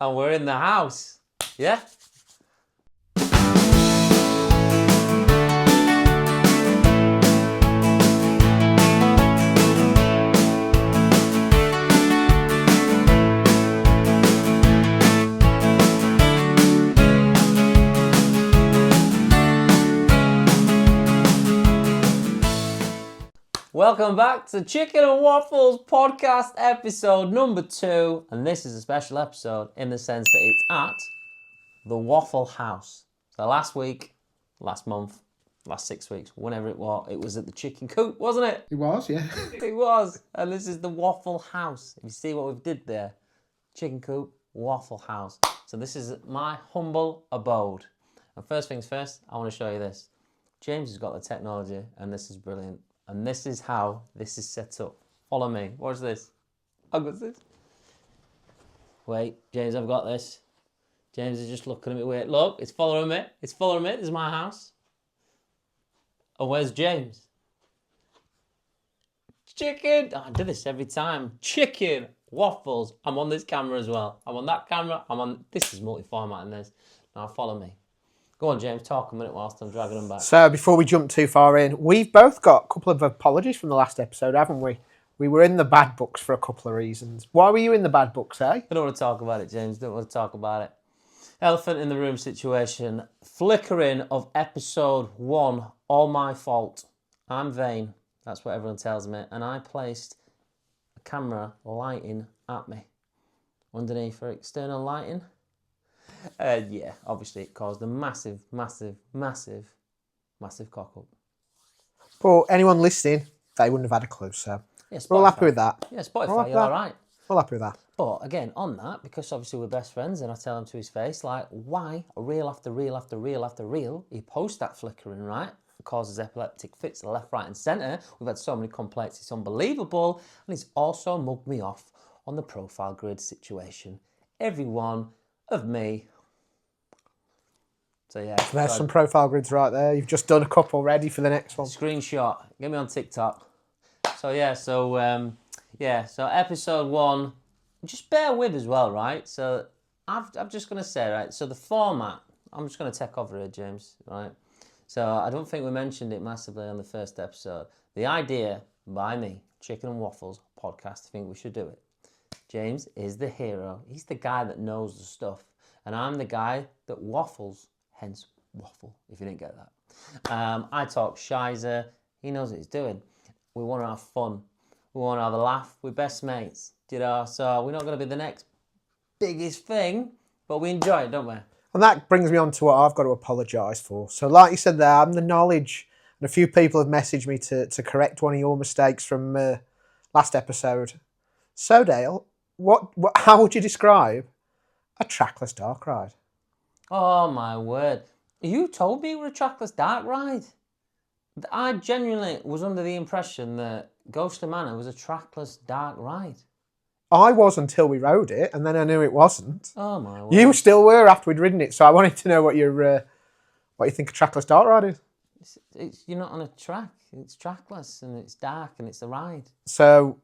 And we're in the house. Yeah? Welcome back to Chicken and Waffles podcast episode number 2. And this is a special episode in the sense that it's at the Waffle House. So last week, last month, last 6 weeks, whenever it was at the Chicken Coop, wasn't it? It was, yeah. It was. And this is the Waffle House. You see what we've did there? Chicken Coop, Waffle House. So this is my humble abode. And first things first, I want to show you this. James has got the technology and this is brilliant. And this is how this is set up. Follow me. Watch this. I've got this. Wait, James, I've got this. James is just looking at me weird. Look, it's following me. It's following me. This is my house. And where's James? Chicken. Oh, I do this every time. Chicken, waffles. I'm on this camera as well. I'm on that camera. This is multi-format in this. Now follow me. Go on, James, talk a minute whilst I'm dragging them back. So before we jump too far in, we've both got a couple of apologies from the last episode, haven't we? We were in the bad books for a couple of reasons. Why were you in the bad books, eh? I don't want to talk about it, James. Don't want to talk about it. Elephant in the room situation. Flickering of episode 1. All my fault. I'm vain. That's what everyone tells me. And I placed a camera lighting at me. Underneath for external lighting. Yeah, obviously it caused a massive cock up. But anyone listening, they wouldn't have had a clue, so Yeah, we're all happy with that. Yeah, Spotify, you're all right. We're all happy with that. But again, on that, because obviously we're best friends and I tell him to his face, like, why reel after reel after reel after reel, he posts that flickering, right? It causes epileptic fits to the left, right and centre. We've had so many complaints, it's unbelievable. And he's also mugged me off on the profile grid situation. Every one of me. So yeah. There's some profile grids right there. You've just done a couple ready for the next one. Screenshot. Get me on TikTok. So yeah, so episode 1, just bear with as well, right? So I'm just gonna say, right, so the format, I'm just gonna take over here, James, right? So I don't think we mentioned it massively on the first episode. The idea by me, Chicken and Waffles podcast, I think we should do it. James is the hero. He's the guy that knows the stuff. And I'm the guy that waffles, hence waffle, if you didn't get that. I talk shizer. He knows what he's doing. We want to have fun. We want to have a laugh. We're best mates, you know. So we're not going to be the next biggest thing, but we enjoy it, don't we? And that brings me on to what I've got to apologise for. So like you said there, I'm the knowledge, and a few people have messaged me to correct one of your mistakes from last episode. So Dale, how would you describe a trackless dark ride? Oh my word. You told me it was a trackless dark ride. I genuinely was under the impression that Ghostly Manor was a trackless dark ride. I was until we rode it, and then I knew it wasn't. Oh my word. You still were after we'd ridden it, so I wanted to know what you think a trackless dark ride is. You're not on a track. It's trackless and it's dark and it's a ride. So,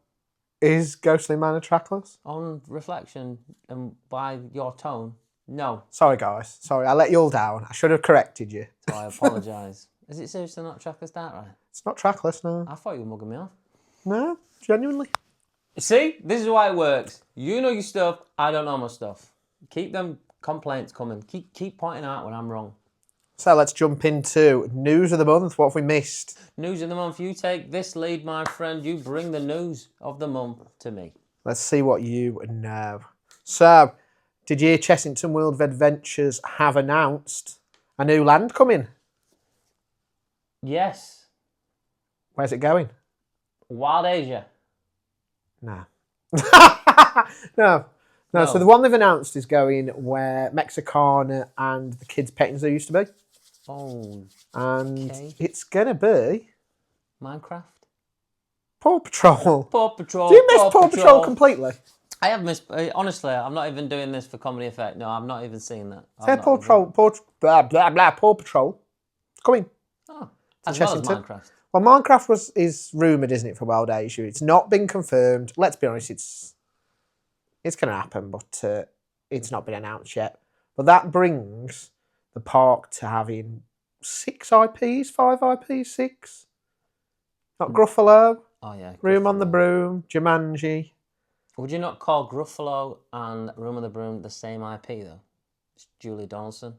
is Ghostly Manor trackless? On reflection and by your tone, no. Sorry guys, sorry, I let you all down. I should have corrected you. So I apologise. Is it seriously not trackless dark ride? It's not trackless, no. I thought you were mugging me off. No, genuinely. See, this is why it works. You know your stuff, I don't know my stuff. Keep them complaints coming. Keep pointing out when I'm wrong. So let's jump into news of the month. What have we missed? News of the month. You take this lead, my friend. You bring the news of the month to me. Let's see what you know. So, did you hear Chessington World of Adventures have announced a new land coming? Yes. Where's it going? Wild Asia. No. No. So the one they've announced is going where Mexicana and the kids' petting zoo used to be. Oh. And okay. It's going to be Minecraft. Paw Patrol. Paw Patrol. Do you miss Paw Patrol completely? I have missed. Honestly, I'm not even doing this for comedy effect. No, I'm not even seeing that. Say Paw Patrol. Paw Patrol. It's coming. Oh, as well as Minecraft. Well, Minecraft is rumoured, isn't it, for Wild Asia? It's not been confirmed. Let's be honest, it's going to happen, but It's not been announced yet. But that brings the park to having 6 IPs, 5 IPs, 6. Not Gruffalo, Oh yeah. Room on the Gruffalo. Broom, Jumanji. Would you not call Gruffalo and Room on the Broom the same IP though? It's Julie Donaldson.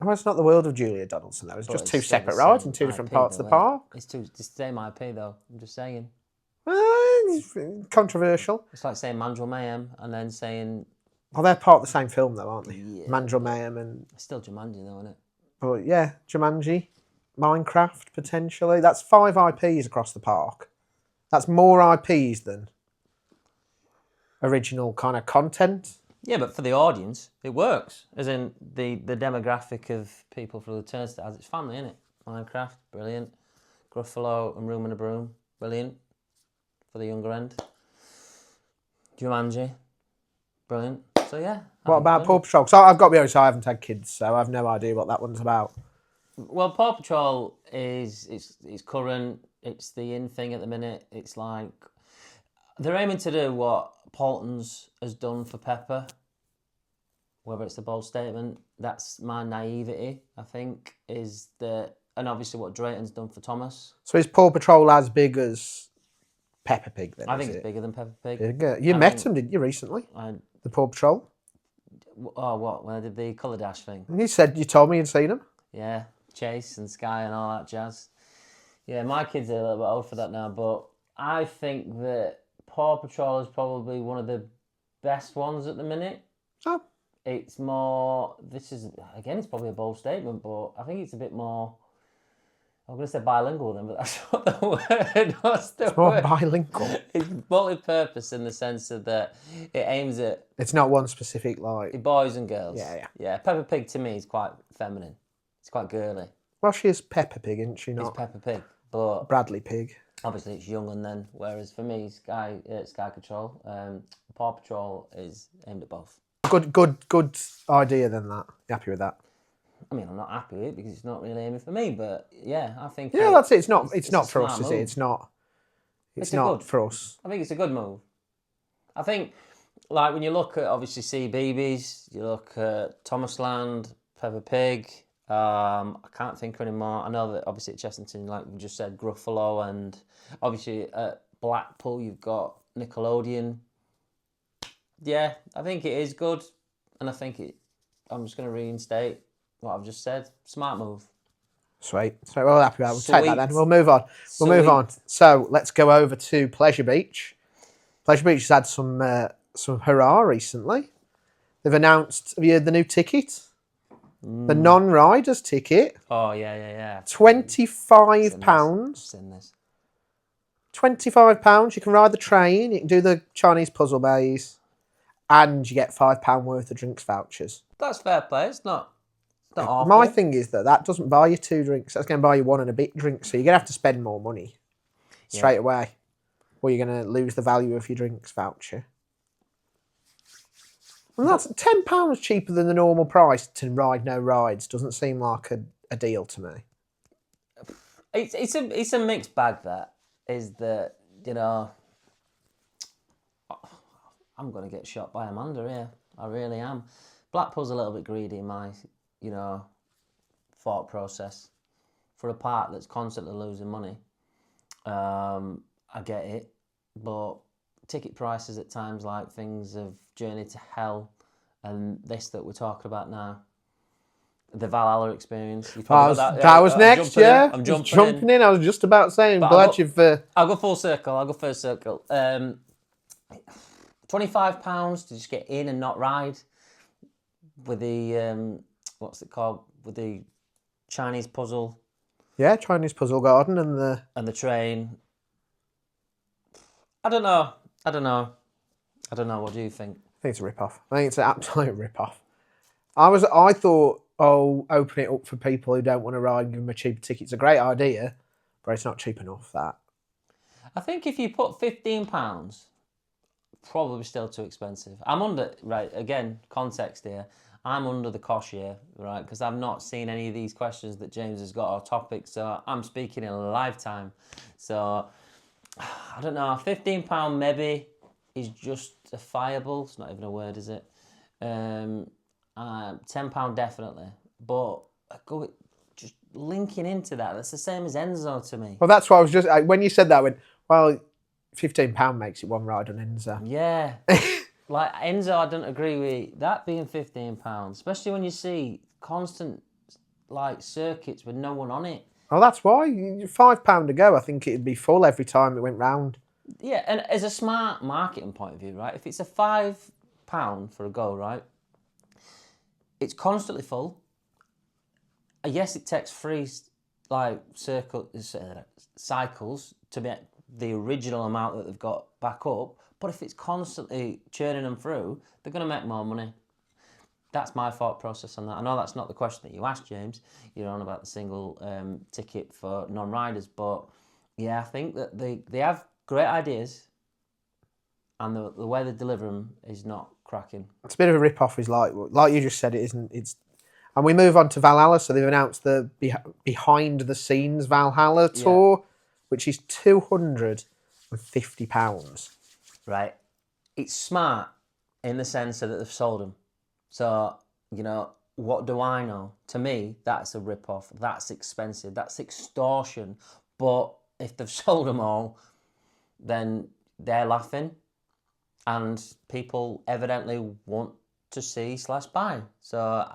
Oh, it's not the world of Julia Donaldson, though. It's But just it's 2 still the separate rides in same 2 different IP parts though, of the isn't it? park. It's the same IP though. I'm just saying. It's controversial. It's like saying Mandrill Mayhem and then saying Oh, they're part of the same film, though, aren't they? Yeah, Mandrill Mayhem and... it's still Jumanji though, isn't it? But yeah, Jumanji, Minecraft, potentially. That's 5 IPs across the park. That's more IPs than original kind of content. Yeah, but for the audience, it works. As in the demographic of people for the turnstiles, it's family, isn't it? Minecraft, brilliant. Gruffalo and Room and a Broom, brilliant. For the younger end. Jumanji, brilliant. So yeah. What about Paw Patrol? So I've got to be honest, I haven't had kids, so I've no idea what that one's about. Well, Paw Patrol is it's current. It's the in thing at the minute. It's like they're aiming to do what Paulton's has done for Pepper. Whether it's a bold statement, that's my naivety. I think is that, and obviously what Drayton's done for Thomas. So is Paw Patrol as big as Peppa Pig then? I think it's bigger than Peppa Pig. Bigger. You met him, didn't you, recently? The Paw Patrol. Oh, what? When I did the Colour Dash thing. You told me you'd seen him. Yeah, Chase and Sky and all that jazz. Yeah, my kids are a little bit old for that now, but I think that Paw Patrol is probably one of the best ones at the minute. Oh. It's more, it's probably a bold statement, but I think it's a bit more, I'm going to say bilingual then, but that's not the word. What's the It's more word? bilingual. It's multi-purpose in the sense of that it aims at It's not one specific, like... boys and girls. Yeah. Yeah, Peppa Pig to me is quite feminine. It's quite girly. Well, she is Peppa Pig, isn't she? Not It's Peppa Pig, but Bradley Pig. obviously it's young and then, whereas for me, Sky Control, Paw Patrol is aimed at both. Good idea then, that. You happy with that? I mean, I'm not happy with it because it's not really aiming for me, but yeah, I think... Yeah, that's it. It's not a for us, smart is it? move. It's not good. for us. I think it's a good move. I think, like, when you look at, obviously, CBeebies, you look at Thomas Land, Peppa Pig, I can't think of any more. I know that, obviously, at Chessington, like we just said, Gruffalo, and obviously at Blackpool, you've got Nickelodeon. Yeah, I think it is good, and I think I'm just going to reinstate what I've just said. Smart move. Sweet. So we're all happy about it. We'll take that Sweet. then. We'll move on. Move on. So let's go over to Pleasure Beach. Pleasure Beach has had some hurrah recently. They've announced, have you heard the new ticket? The non-riders ticket. Oh, yeah. £25. I've seen this. £25. You can ride the train. You can do the Chinese puzzle maze. And you get £5 worth of drinks vouchers. That's fair play. It's not awful. My thing is that doesn't buy you 2 drinks. That's going to buy you 1 and a bit drinks. So you're going to have to spend more money straight away. Or you're going to lose the value of your drinks voucher. And that's £10 cheaper than the normal price to ride no rides. Doesn't seem like a deal to me. It's a mixed bag. That is that, you know, I'm going to get shot by Amanda here. I really am. Blackpool's a little bit greedy in my, thought process. For a park that's constantly losing money, I get it. But ticket prices at times, like things of Journey to Hell and this that we're talking about now, the Valhalla experience. That was next, yeah. I'm jumping in. I was just about saying, But glad you've... I'll go full circle. I'll go first circle. £25 to just get in and not ride with the what's it called, with the Chinese puzzle. Yeah, Chinese Puzzle Garden and the train. I don't know. What do you think? I think it's a rip-off. I think it's an absolute rip-off. I thought, open it up for people who don't want to ride and give them a cheaper ticket. It's a great idea, but it's not cheap enough, that. I think if you put £15, probably still too expensive. I'm under, right, again, context here. I'm under the cosh here, right, because I've not seen any of these questions that James has got or topics, so I'm speaking in a lifetime. So, I don't know, £15 maybe is justifiable. It's not even a word, is it? £10 definitely. But just linking into that, that's the same as Enzo to me. Well, that's why I was just when you said that, I went, well, £15 makes it one ride on Enzo. Yeah. Like Enzo, I don't agree with that being £15, especially when you see constant like circuits with no one on it. Oh, that's why £5 to go. I think it'd be full every time it went round. Yeah, and as a smart marketing point of view, right? If it's a £5 for a go, right? It's constantly full. Yes, it takes 3 like cycles to be the original amount that they've got back up. But if it's constantly churning them through, they're going to make more money. That's my thought process on that. I know that's not the question that you asked, James. You're on about the single ticket for non-riders. But yeah, I think that they have great ideas and the way they deliver them is not cracking. It's a bit of a rip-off, is like you just said, it isn't. And we move on to Valhalla. So they've announced the behind-the-scenes Valhalla tour, which is £250. Right. It's smart in the sense that they've sold them. So, what do I know? To me, that's a rip-off. That's expensive. That's extortion. But if they've sold them all, then they're laughing. And people evidently want to see/buy. So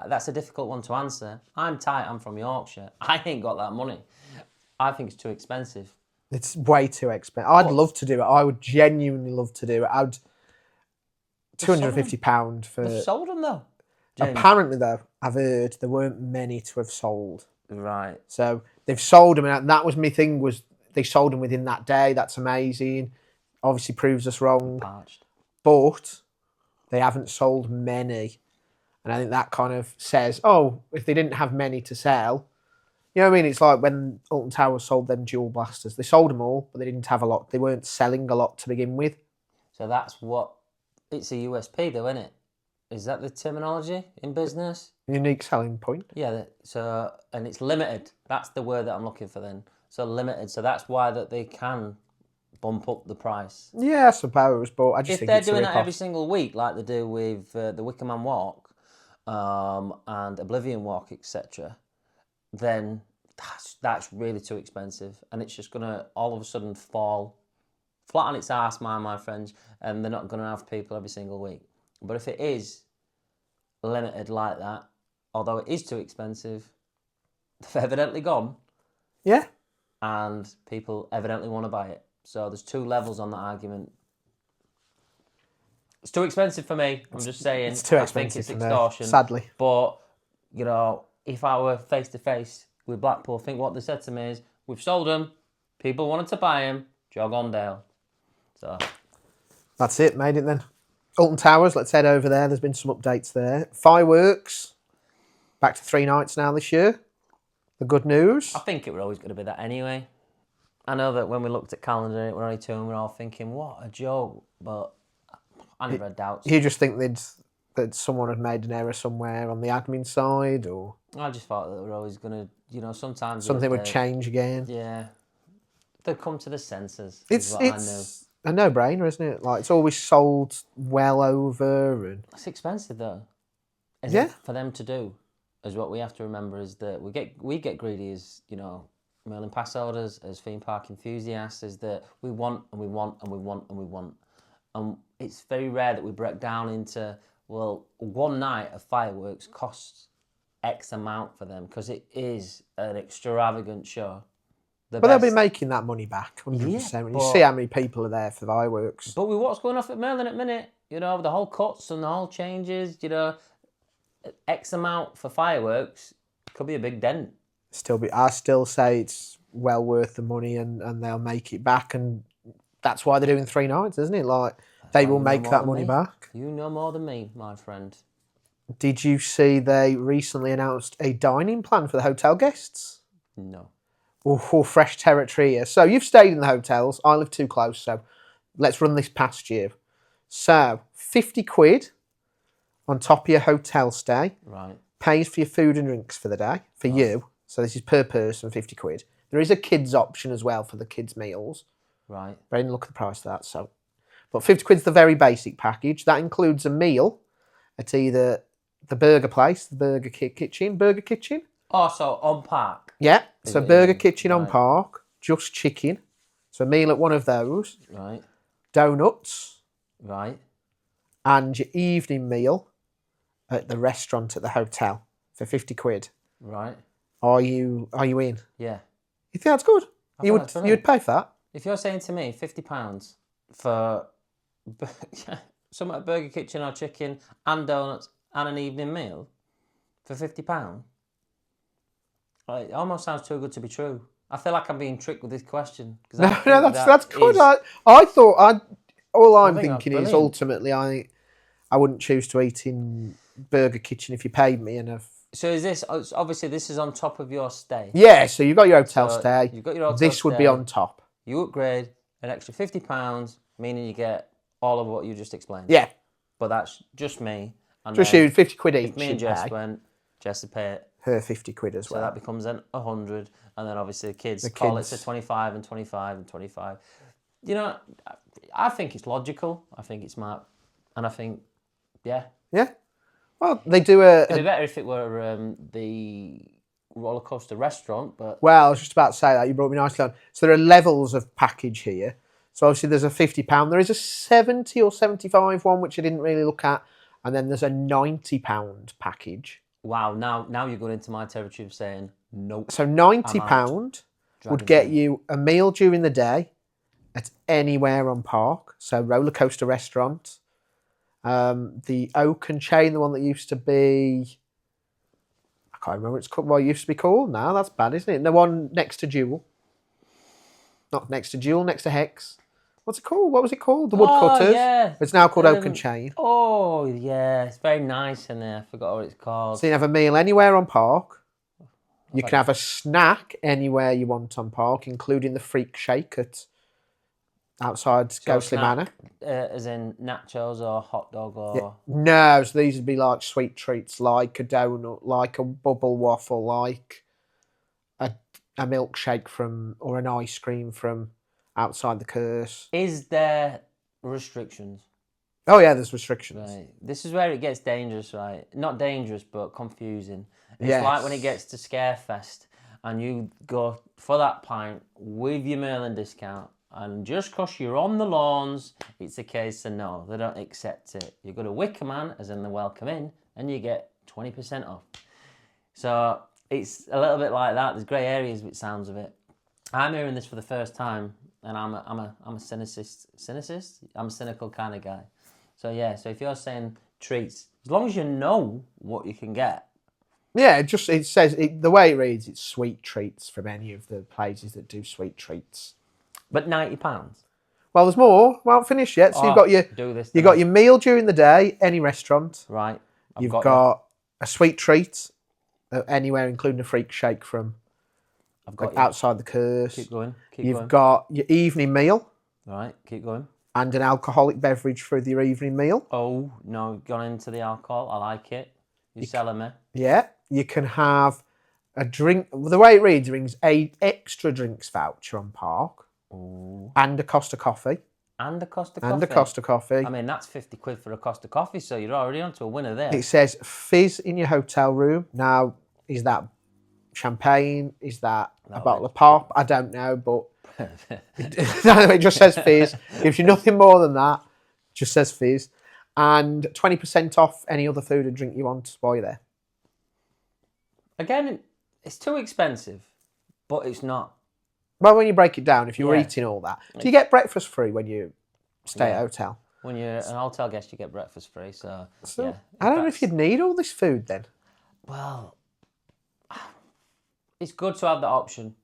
that's a difficult one to answer. I'm tight. I'm from Yorkshire. I ain't got that money. I think it's too expensive. It's way too expensive. I'd love to do it. I would genuinely love to do it. I'd £250 for. They've sold them though. James. Apparently, though, I've heard there weren't many to have sold. Right. So they've sold them, and that was my thing. Was they sold them within that day? That's amazing. Obviously, proves us wrong. Parched. But they haven't sold many, and I think that kind of says, oh, if they didn't have many to sell. You know what I mean? It's like when Alton Towers sold them dual blasters. They sold them all, but they didn't have a lot. They weren't selling a lot to begin with. So that's what... It's a USP though, isn't it? Is that the terminology in business? Unique selling point. Yeah, so... And it's limited. That's the word that I'm looking for then. So limited. So that's why that they can bump up the price. Yeah, I suppose, but I just think if they're doing that every single week, like they do with the Wicker Man Walk and Oblivion Walk, etc., then that's really too expensive, and it's just gonna all of a sudden fall flat on its ass, my friends, and they're not gonna have people every single week. But if it is limited like that, although it is too expensive, they've evidently gone. Yeah. And people evidently want to buy it. So there's 2 levels on that argument. It's too expensive for me. I'm just saying. It's too expensive. I think it's for extortion. me, sadly. But, if I were face to face with Blackpool, I think what they said to me is, we've sold them, people wanted to buy them, jog on Dale. So that's it, made it then. Alton Towers, let's head over there. There's been some updates there. Fireworks, back to 3 nights now this year. The good news. I think it was always going to be that anyway. I know that when we looked at calendar, it were only 2 and we were all thinking, what a joke. But I never had doubts. You just think that someone had made an error somewhere on the admin side, or I just thought that they were always going to, sometimes something would change again. Yeah, they'd come to the senses. It's a no-brainer, isn't it? Like, it's always sold well over, and it's expensive though. For them to do, is what we have to remember is that we get greedy as Merlin pass holders, as theme park enthusiasts, is that we want and we want and we want and we want, and it's very rare that we break down into, well, one night of fireworks costs X amount for them, because it is an extravagant show. But they'll be making that money back, 100%. Yeah, when you see how many people are there for the fireworks. But with what's going off at Merlin at the minute, the whole cuts and the whole changes, X amount for fireworks could be a big dent. I still say it's well worth the money, and they'll make it back, and that's why they're doing 3 nights, isn't it? Like, they will make that money back. You know more than me, my friend. Did you see they recently announced a dining plan for the hotel guests? No. Oh, fresh territory here. So you've stayed in the hotels. I live too close, so let's run this past you. So, £50 on top of your hotel stay. Right. Pays for your food and drinks for the day, for you. So this is per person, £50. There is a kids option as well for the kids' meals. Right. But I didn't look at the price of that. But £50 is the very basic package. That includes a meal, at either the Burger Place, the Burger Kitchen. Oh, so on Park. Yeah, so it, Burger yeah, Kitchen on right. Park, just chicken. So a meal at one of those, Right. donuts, Right. and your evening meal at the restaurant at the hotel for 50 quid. Right. Are you in? Yeah. You think that's good? I You think would that's you brilliant. would pay for that? If you're saying to me £50 for some at Burger Kitchen or chicken and donuts and an evening meal for £50, it almost sounds too good to be true. I feel like I'm being tricked with this question. No, that's good. Is, I thought all I'm think that's thinking is brilliant. ultimately I wouldn't choose to eat in Burger Kitchen if you paid me enough. So is this, obviously this is on top of your stay. Yeah, so you've got your hotel So stay. you've got your hotel This would be stay. on top. You upgrade an extra £50, meaning you get all of what you just explained. Yeah, But that's just me. And just then you 50 quid each. if me and you'd Jess pay. went, Jess would pay it. Her 50 quid as So well. that becomes then 100, and then obviously the kids call it kids. to 25 and 25 and 25. You know, I think it's logical. I think it's smart, and I think, yeah, Yeah. Well, they do it'd be better if it were the roller coaster restaurant, but Well, I was just about to say that. You brought me nicely on. So there are levels of package here. So obviously there's a £50. There is a 70 or 75 one, which I didn't really look at. And then there's a £90 package. wow, now you're going into my territory of saying nope. So £90 would get you a meal during the day at anywhere on Park. So roller coaster restaurant. The Oaken chain, the one that used to be, I can't remember what it used to be called now. That's bad, isn't it? The one next to Jewel. Not next to Jewel, next to Hex. What's it called? What was it called? The Woodcutters. Yeah. It's now called Oaken Chain. Oh, yeah. It's very nice in there. I forgot what it's called. So you can have a meal anywhere on Park. You can have a snack anywhere you want on Park, including the Freak Shake at outside Ghostly Manor. As in nachos or hot dog or... No, so these would be like sweet treats, like a donut, like a bubble waffle, like a milkshake from, or an ice cream from outside the Curse. Is there restrictions? Oh yeah, there's restrictions. Right. This is where it gets dangerous, right? Not dangerous, but confusing. It's Yes. like when it gets to Scarefest and you go for that pint with your Merlin discount, and just because you're on the lawns, it's a case of no, they don't accept it. You go to Wickerman, as in the welcome in, and you get 20% off. So it's a little bit like that. There's grey areas with sounds of it. I'm hearing this for the first time, and I'm a cynicist. I'm a cynical kind of guy. So yeah, so if you're saying treats, as long as you know what you can get. Yeah, it says the way it reads, it's sweet treats from any of the places that do sweet treats. But £90. Well, there's more. We haven't finished yet. So you've got your meal during the day, any restaurant. Right. You've got a sweet treat anywhere, including a Freak Shake from outside the Curse. Keep going. You've got your evening meal. Right, keep going. And an alcoholic beverage for your evening meal. Oh, no, gone into the alcohol. I like it. You're selling me. Yeah. You can have a drink. The way it reads, it rings a extra drinks voucher on Park. Ooh. And a Costa coffee. And a Costa coffee. I mean, that's 50 quid for a Costa coffee, so you're already onto a winner there. It says fizz in your hotel room. Now, is that champagne? Is that a bottle of pop? I don't know, but it just says fizz. Gives you nothing more than that. Just says fizz. And 20% off any other food and drink you want while you're there. Again, it's too expensive, but it's not. Well, when you break it down, if you're eating all that, do you get breakfast free when you stay at a hotel? When you're an hotel guest, you get breakfast free. So yeah. I don't know if you'd need all this food then. Well, it's good to have that option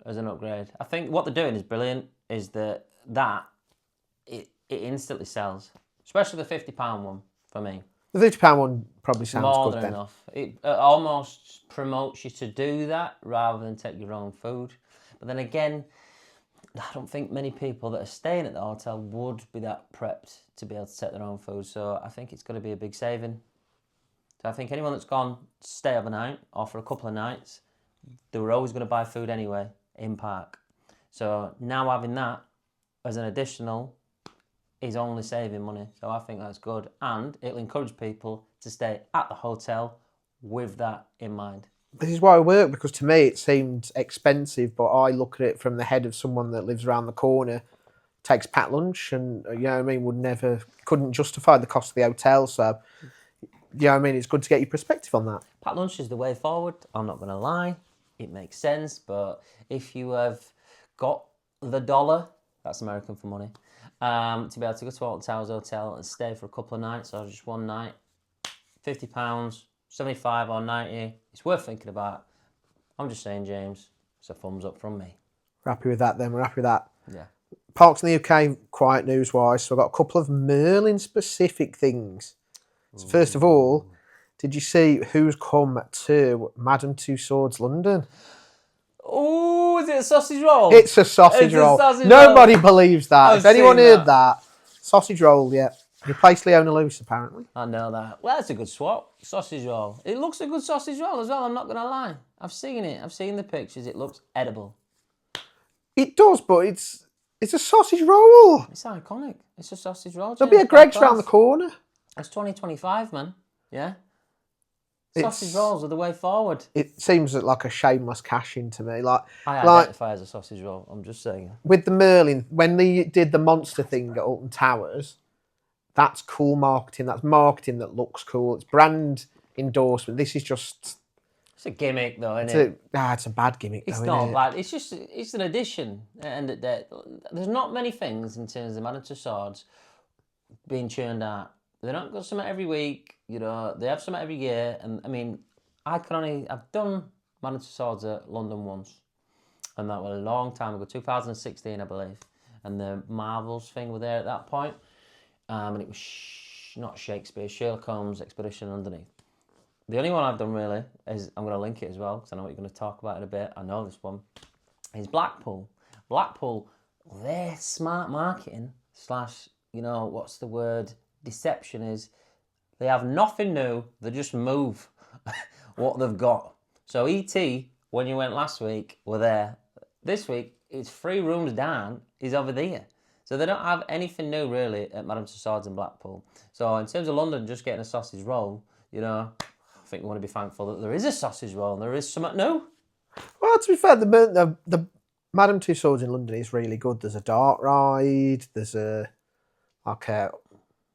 as an upgrade. I think what they're doing is brilliant. Is that it instantly sells, especially the £50 one for me. The £50 one probably sounds More good than then. enough. It almost promotes you to do that rather than take your own food. But then again, I don't think many people that are staying at the hotel would be that prepped to be able to take their own food. So I think it's going to be a big saving. So I think anyone that's gone to stay overnight or for a couple of nights, they were always going to buy food anyway in Park. So now having that as an additional is only saving money. So I think that's good. And it'll encourage people to stay at the hotel with that in mind. This is why I work, because to me it seemed expensive, but I look at it from the head of someone that lives around the corner, takes packed lunch, and you know what I mean, couldn't justify the cost of the hotel. So, you know what I mean, it's good to get your perspective on that. Packed lunch is the way forward. I'm not going to lie. It makes sense. But if you have got the dollar, that's American for money, to be able to go to Alton Towers Hotel and stay for a couple of nights or just one night, £50, 75 or 90, it's worth thinking about. I'm just saying, James, it's a thumbs up from me. We're happy with that then. We're happy with that. Yeah. Parks in the UK, quiet news-wise. So I've got a couple of Merlin-specific things. So first of all, did you see who's come to Madame Tussauds London? Oh, is it a sausage roll? It's a sausage roll. Sausage Nobody roll. believes that. I've If anyone seen heard that, sausage roll, yeah. Replace Leona Lewis, apparently. I know that. Well, that's a good swap. Sausage roll. It looks a good sausage roll as well, I'm not going to lie. I've seen it. I've seen the pictures. It looks edible. It does, but it's a sausage roll. It's iconic. It's a sausage roll. There'll be a Greggs round the corner. It's 2025, man. Yeah? It's- Sausage rolls are the way forward. It seems like a shameless cash-in to me. I identify as a sausage roll. I'm just saying. With the Merlin, when they did the monster thing at Alton Towers, that's cool marketing. That's marketing that looks cool. It's brand endorsement. This is just... It's a gimmick, though, isn't it? It's a bad gimmick, It's though, not isn't it? bad. It's an addition. And there's not many things in terms of Madame Tussauds being churned out. They don't got something every week, you know. They have something every year, and I mean, I've done Madame Tussauds at London once, and that was a long time ago, 2016, I believe. And the Marvels thing were there at that point, and it was not Shakespeare, Sherlock Holmes Expedition underneath. The only one I've done really is, I'm going to link it as well because I know what you're going to talk about in a bit. I know this one is Blackpool. Blackpool, their smart marketing / you know, what's the word? Deception is they have nothing new. They just move what they've got. So E.T., when you went last week, were there. This week, it's 3 rooms down. He's over there. So they don't have anything new really at Madame Tussauds in Blackpool. So in terms of London, just getting a sausage roll, you know, I think we want to be thankful that there is a sausage roll and there is something new. Well, to be fair, the Madame Tussauds in London is really good. There's a dart ride. There's a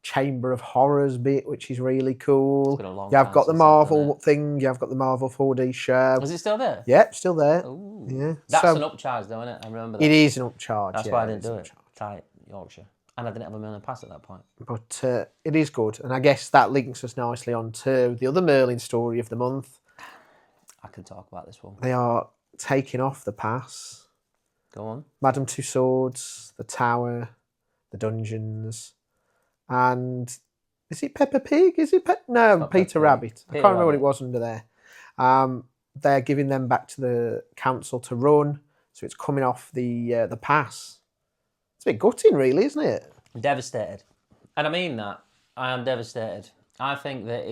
Chamber of Horrors bit, which is really cool. It's been a long You've time got the since I've Marvel done it. thing. You've got the Marvel 4D show. Is it still there? Yep, still there. Ooh. Yeah, That's so an upcharge though, isn't it? I remember that. it is an upcharge. That's yeah, why I didn't is do an it. upcharge. Tight, Yorkshire. And I didn't have a Merlin pass at that point. But it is good, and I guess that links us nicely on to the other Merlin story of the month. I can talk about this one. They are taking off the pass. Go on. Madame Tussauds, the Tower, the Dungeons, and is it Peppa Pig? Is it No, not Peter Peppa Pig. Rabbit. I Peter can't remember what it Rabbit. was under there. They're giving them back to the council to run, so it's coming off the pass. It's a bit gutting, really, isn't it? I'm devastated. And I mean that. I am devastated. I think that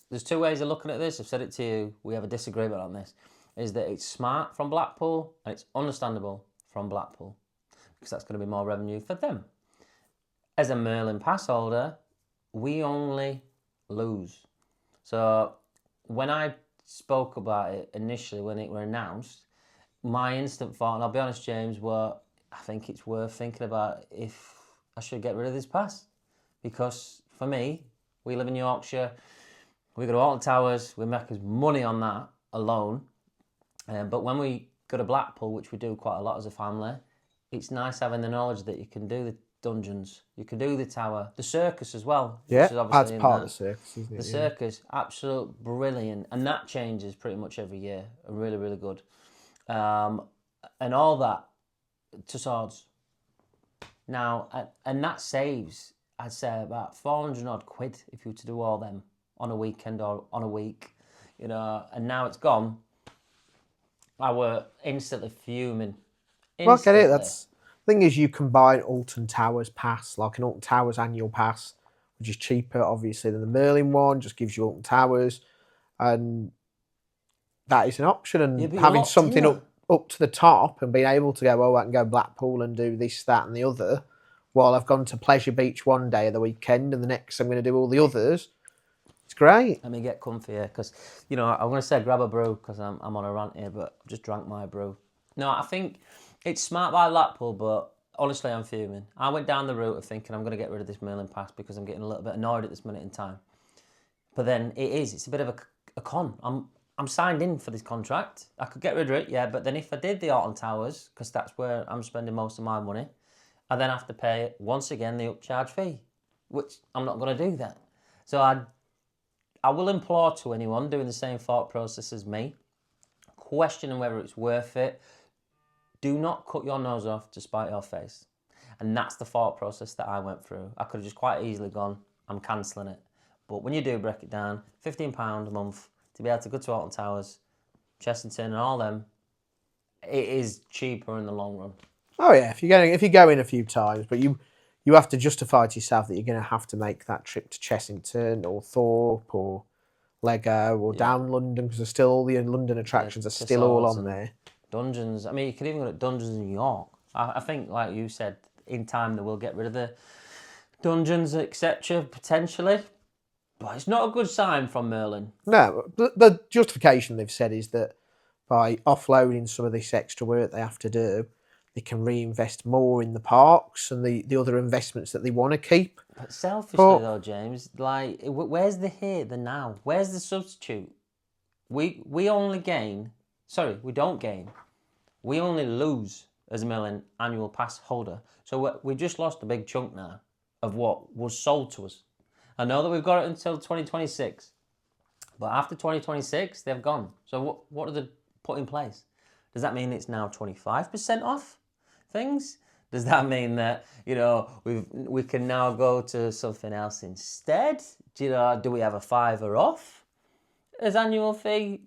there's 2 ways of looking at this. I've said it to you. We have a disagreement on this. Is that it's smart from Blackpool and it's understandable from Blackpool because that's going to be more revenue for them. As a Merlin pass holder, we only lose. So when I spoke about it initially, when it were announced, my instant thought, and I'll be honest, James, I think it's worth thinking about if I should get rid of this pass. Because for me, we live in Yorkshire, we go to Alton Towers, we make us money on that alone. But when we go to Blackpool, which we do quite a lot as a family, it's nice having the knowledge that you can do the dungeons, you can do the tower, the circus as well. Yeah, which is obviously that's in part that. of the circus, isn't it? The Yeah. circus, absolute brilliant. And that changes pretty much every year. Really, really good. And all that, Tussauds. Now, and that saves, I'd say, about 400 odd quid if you were to do all them on a weekend or on a week. You know, and now it's gone. I were instantly fuming. Well, I get it. Instantly. That's the thing is, you combine Alton Towers pass, like an Alton Towers annual pass, which is cheaper, obviously, than the Merlin one. Just gives you Alton Towers, and that is an option. And Yeah, but you're having locked something in up to the top and being able to go, oh, I can go Blackpool and do this, that, and the other. while I've gone to Pleasure Beach one day of the weekend, and the next I'm going to do all the others. It's great. Let me get comfy here, because, I'm going to say grab a brew, because I'm on a rant here, but I've just drank my brew. No, I think it's smart by Blackpool, but honestly, I'm fuming. I went down the route of thinking I'm going to get rid of this Merlin Pass because I'm getting a little bit annoyed at this minute in time. But then it's a bit of a con. I'm signed in for this contract. I could get rid of it, yeah, but then if I did the Alton Towers, because that's where I'm spending most of my money, I then have to pay, once again, the upcharge fee, which I'm not going to do that. So I will implore to anyone doing the same thought process as me, questioning whether it's worth it, do not cut your nose off to spite your face. And that's the thought process that I went through. I could have just quite easily gone, I'm cancelling it. But when you do break it down, £15 a month to be able to go to Alton Towers, Chessington and all them, it is cheaper in the long run. Oh yeah, if you go in a few times, but you have to justify to yourself that you're going to have to make that trip to Chessington or Thorpe or Lego or down London, because there's still all the London attractions are still all on there. Dungeons. I mean, you could even go to Dungeons in New York. I think, like you said, in time they will get rid of the dungeons, etc. potentially. But it's not a good sign from Merlin. No, the justification they've said is that by offloading some of this extra work they have to do, they can reinvest more in the parks and the other investments that they want to keep. But selfishly though, James, like, where's the here, the now? Where's the substitute? We only gain... Sorry, we don't gain. We only lose as a Merlin annual pass holder. So we've just lost a big chunk now of what was sold to us. I know that we've got it until 2026. But after 2026, they've gone. So what do they put in place? Does that mean it's now 25% off things? Does that mean that, we can now go to something else instead? Do we have a $5 off as annual fee,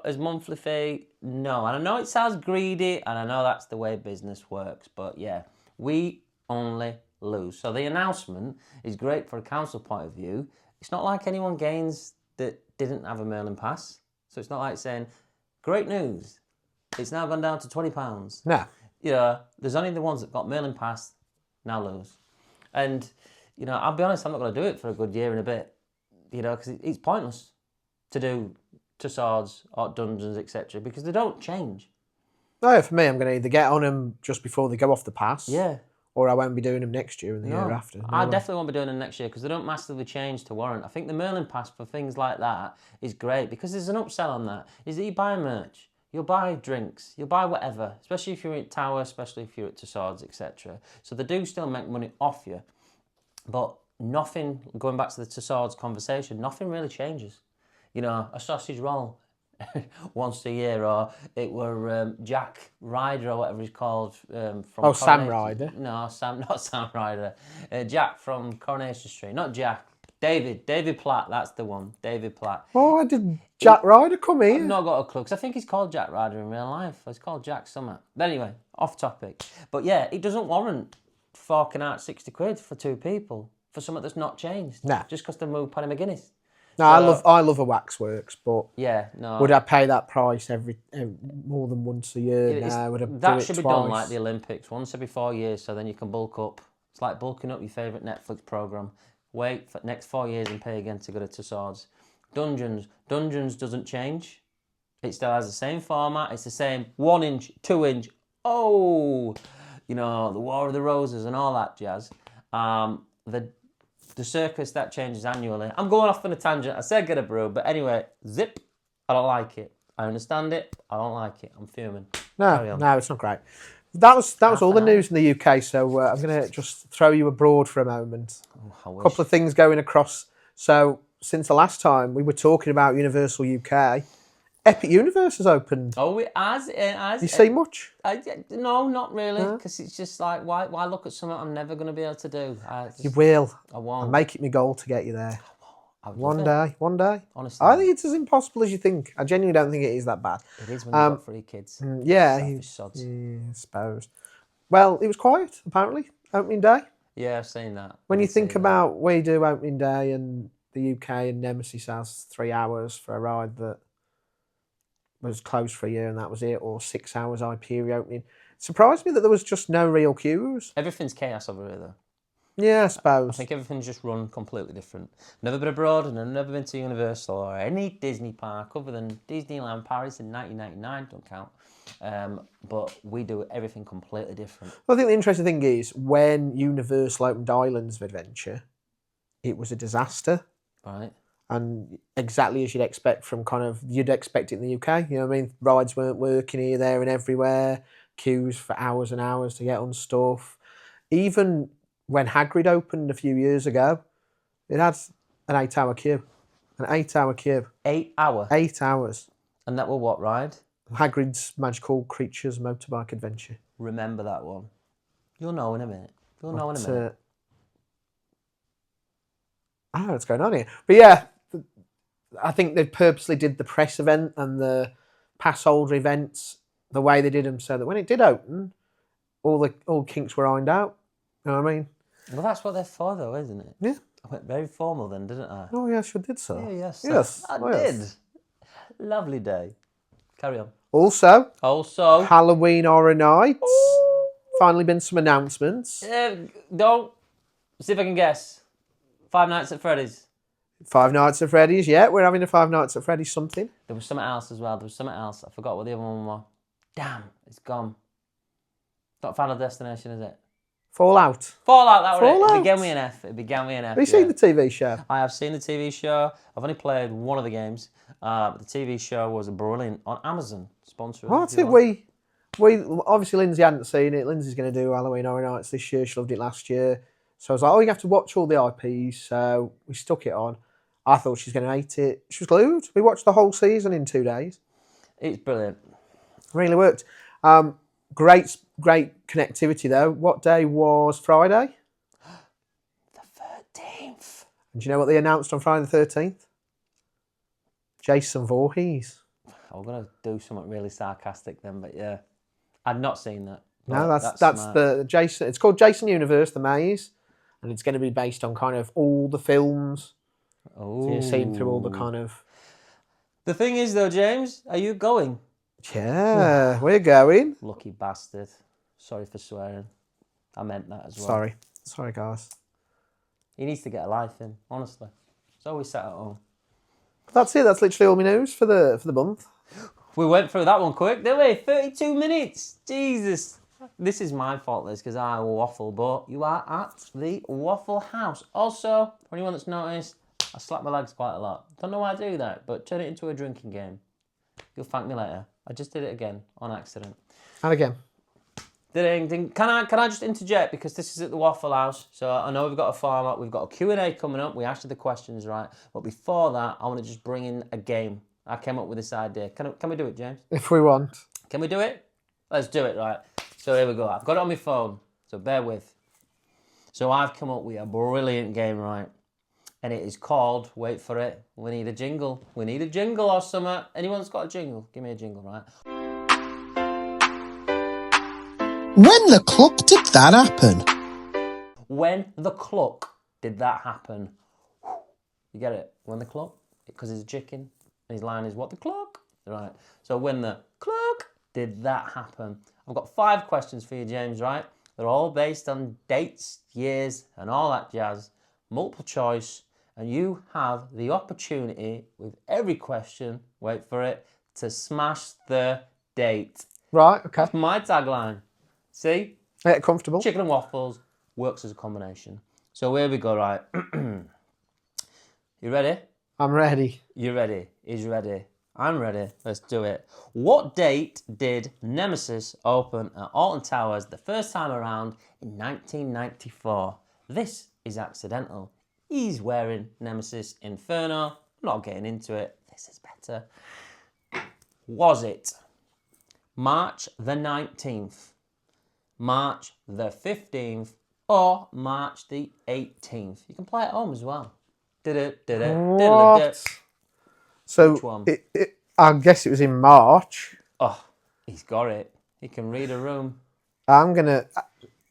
as monthly fee? No. And I know it sounds greedy, and I know that's the way business works, but yeah, we only lose. So the announcement is great for a council point of view. It's not like anyone gains that didn't have a Merlin Pass. So it's not like saying, great news, it's now gone down to £20. No. There's only the ones that got Merlin Pass now lose. And, I'll be honest, I'm not going to do it for a good year and a bit, because it's pointless to do Tussauds or Dungeons, etc., because they don't change. No, for me, I'm going to either get on them just before they go off the pass. Yeah. Or I won't be doing them next year and the year after. I definitely won't be doing them next year because they don't massively change to warrant. I think the Merlin Pass for things like that is great because there's an upsell on that. Is that you buy merch, you'll buy drinks, you'll buy whatever, especially if you're at Tower, especially if you're at Tussauds, etc. So they do still make money off you. But nothing, going back to the Tussauds conversation, nothing really changes. A sausage roll once a year, or it were Jack Ryder or whatever he's called from Sam Ryder. No, not Sam Ryder. Jack from Coronation Street. Not Jack. David Platt, that's the one. David Platt. Oh, did Jack Ryder come here? I've not got a clue, because I think he's called Jack Ryder in real life. He's called Jack Summer. But anyway, off topic. But yeah, it doesn't warrant forking out 60 quid for two people for something that's not changed. Nah. Just because they moved Paddy McGuinness. No, I love a waxworks, but yeah, no. Would I pay that price every more than once a year? No, would I that should be done like the Olympics, once every 4 years, so then you can bulk up. It's like bulking up your favourite Netflix programme. Wait for the next 4 years and pay again to go to Tussauds. Dungeons doesn't change. It still has the same format. It's the same 1 inch, 2 inch. Oh, the War of the Roses and all that jazz. The circus, that changes annually. I'm going off on a tangent. I said get a brew, but anyway, zip. I don't like it. I understand it. I don't like it. I'm fuming. No, it's not great. That was all the news in the UK, so I'm going to just throw you abroad for a moment. Oh, a couple of things going across. So, since the last time we were talking about Universal UK, Epic Universe has opened. Oh, it has. You see much? No, not really, because it's just like, why look at something I'm never going to be able to do? You will. I won't. I'll make it my goal to get you there. One day. Honestly. I think it's as impossible as you think. I genuinely don't think it is that bad. It is when you've got 3 kids. Yeah, I suppose. Well, it was quiet, apparently, opening day. Yeah, I've seen that. When you think about we do opening day and the UK and Nemesis has 3 hours for a ride that was closed for a year and that was it, or 6 hours IP reopening. Surprised me that there was just no real queues. Everything's chaos over here, though. Yeah, I suppose. I think everything's just run completely different. Never been abroad and I've never been to Universal or any Disney park other than Disneyland Paris in 1999, don't count. But we do everything completely different. I think the interesting thing is when Universal opened Islands of Adventure, it was a disaster. Right. And exactly as you'd expect from you'd expect it in the UK. You know what I mean? Rides weren't working here, there and everywhere. Queues for hours and hours to get on stuff. Even when Hagrid opened a few years ago, it had an 8-hour queue. An 8-hour queue. 8 hour. 8 hours. And that were what ride? Hagrid's Magical Creatures Motorbike Adventure. Remember that one. You'll know in a minute. You'll know in a minute. I don't know what's going on here. But yeah, I think they purposely did the press event and the pass holder events the way they did them so that when it did open, all kinks were ironed out. You know what I mean? Well, that's what they're for, though, isn't it? Yeah. I went very formal then, didn't I? Oh, yes, you did so. Yeah, yes. Yes. I oh, did. yes. Lovely day. Carry on. Also, Also, Halloween Horror Nights. Finally been some announcements. don't. See if I can guess. Five Nights at Freddy's. Five Nights at Freddy's, yeah. We're having a Five Nights at Freddy's something. There was something else as well. I forgot what the other one was. Damn, it's gone. Not Final Destination, is it? Fallout. Fallout, that was it. Fallout. It began with an F. Have you seen the TV show? I have seen the TV show. I've only played one of the games. But the TV show was brilliant on Amazon. Sponsor. Well, that's it. We obviously Lindsay hadn't seen it. Lindsay's going to do Halloween Horror Nights this year. She loved it last year. So I was like, oh, you have to watch all the IPs. So we stuck it on. I thought she was going to hate it. She was glued. We watched the whole season in 2 days. It's brilliant. Really worked. Great connectivity though. What day was Friday? The 13th. And do you know what they announced on Friday the 13th? Jason Voorhees. I'm going to do something really sarcastic then, but yeah. I've not seen that. No, that's the Jason. It's called Jason Universe, The Maze. And it's going to be based on kind of all the films. Oh. So you're seeing through all the kind of... The thing is though, James, are you going? Yeah, we're going. Lucky bastard. Sorry for swearing. I meant that as well. Sorry, guys. He needs to get a life in, honestly. He's always sat at home. That's it. That's literally all my news for the month. We went through that one quick, didn't we? 32 minutes. Jesus. This is my fault, Liz, because I waffle, but you are at the Waffle House. Also, for anyone that's noticed, I slap my legs quite a lot. Don't know why I do that, but turn it into a drinking game. You'll thank me later. I just did it again on accident. And again. Ding. Can I just interject, because this is at the Waffle House, so I know we've got a format, we've got a Q&A coming up, we asked you the questions, right? But before that, I want to just bring in a game. I came up with this idea. Can we do it, James? If we want. Can we do it? Let's do it, right? So here we go. I've got it on my phone, so bear with. So I've come up with a brilliant game, right? And it is called, wait for it, we need a jingle. We need a jingle or something. Anyone's got a jingle? Give me a jingle, right? When the cluck did that happen? When the cluck did that happen? You get it? When the cluck? Because he's a chicken. And his line is, what the cluck? Right. So when the cluck did that happen? I've got 5 questions for you, James, right? They're all based on dates, years, and all that jazz. Multiple choice. And you have the opportunity with every question, wait for it, to smash the date. Right, okay. That's my tagline. See? Get comfortable. Chicken and waffles works as a combination. So here we go, right? You ready? I'm ready. You ready? He's ready. I'm ready. Let's do it. What date did Nemesis open at Alton Towers the first time around in 1994? This is accidental. He's wearing Nemesis Inferno. I'm not getting into it. This is better. Was it March the 19th, March the 15th, or March the 18th? You can play at home as well. What? So Which one? I guess it was in March. Oh, he's got it. He can read a room. I'm gonna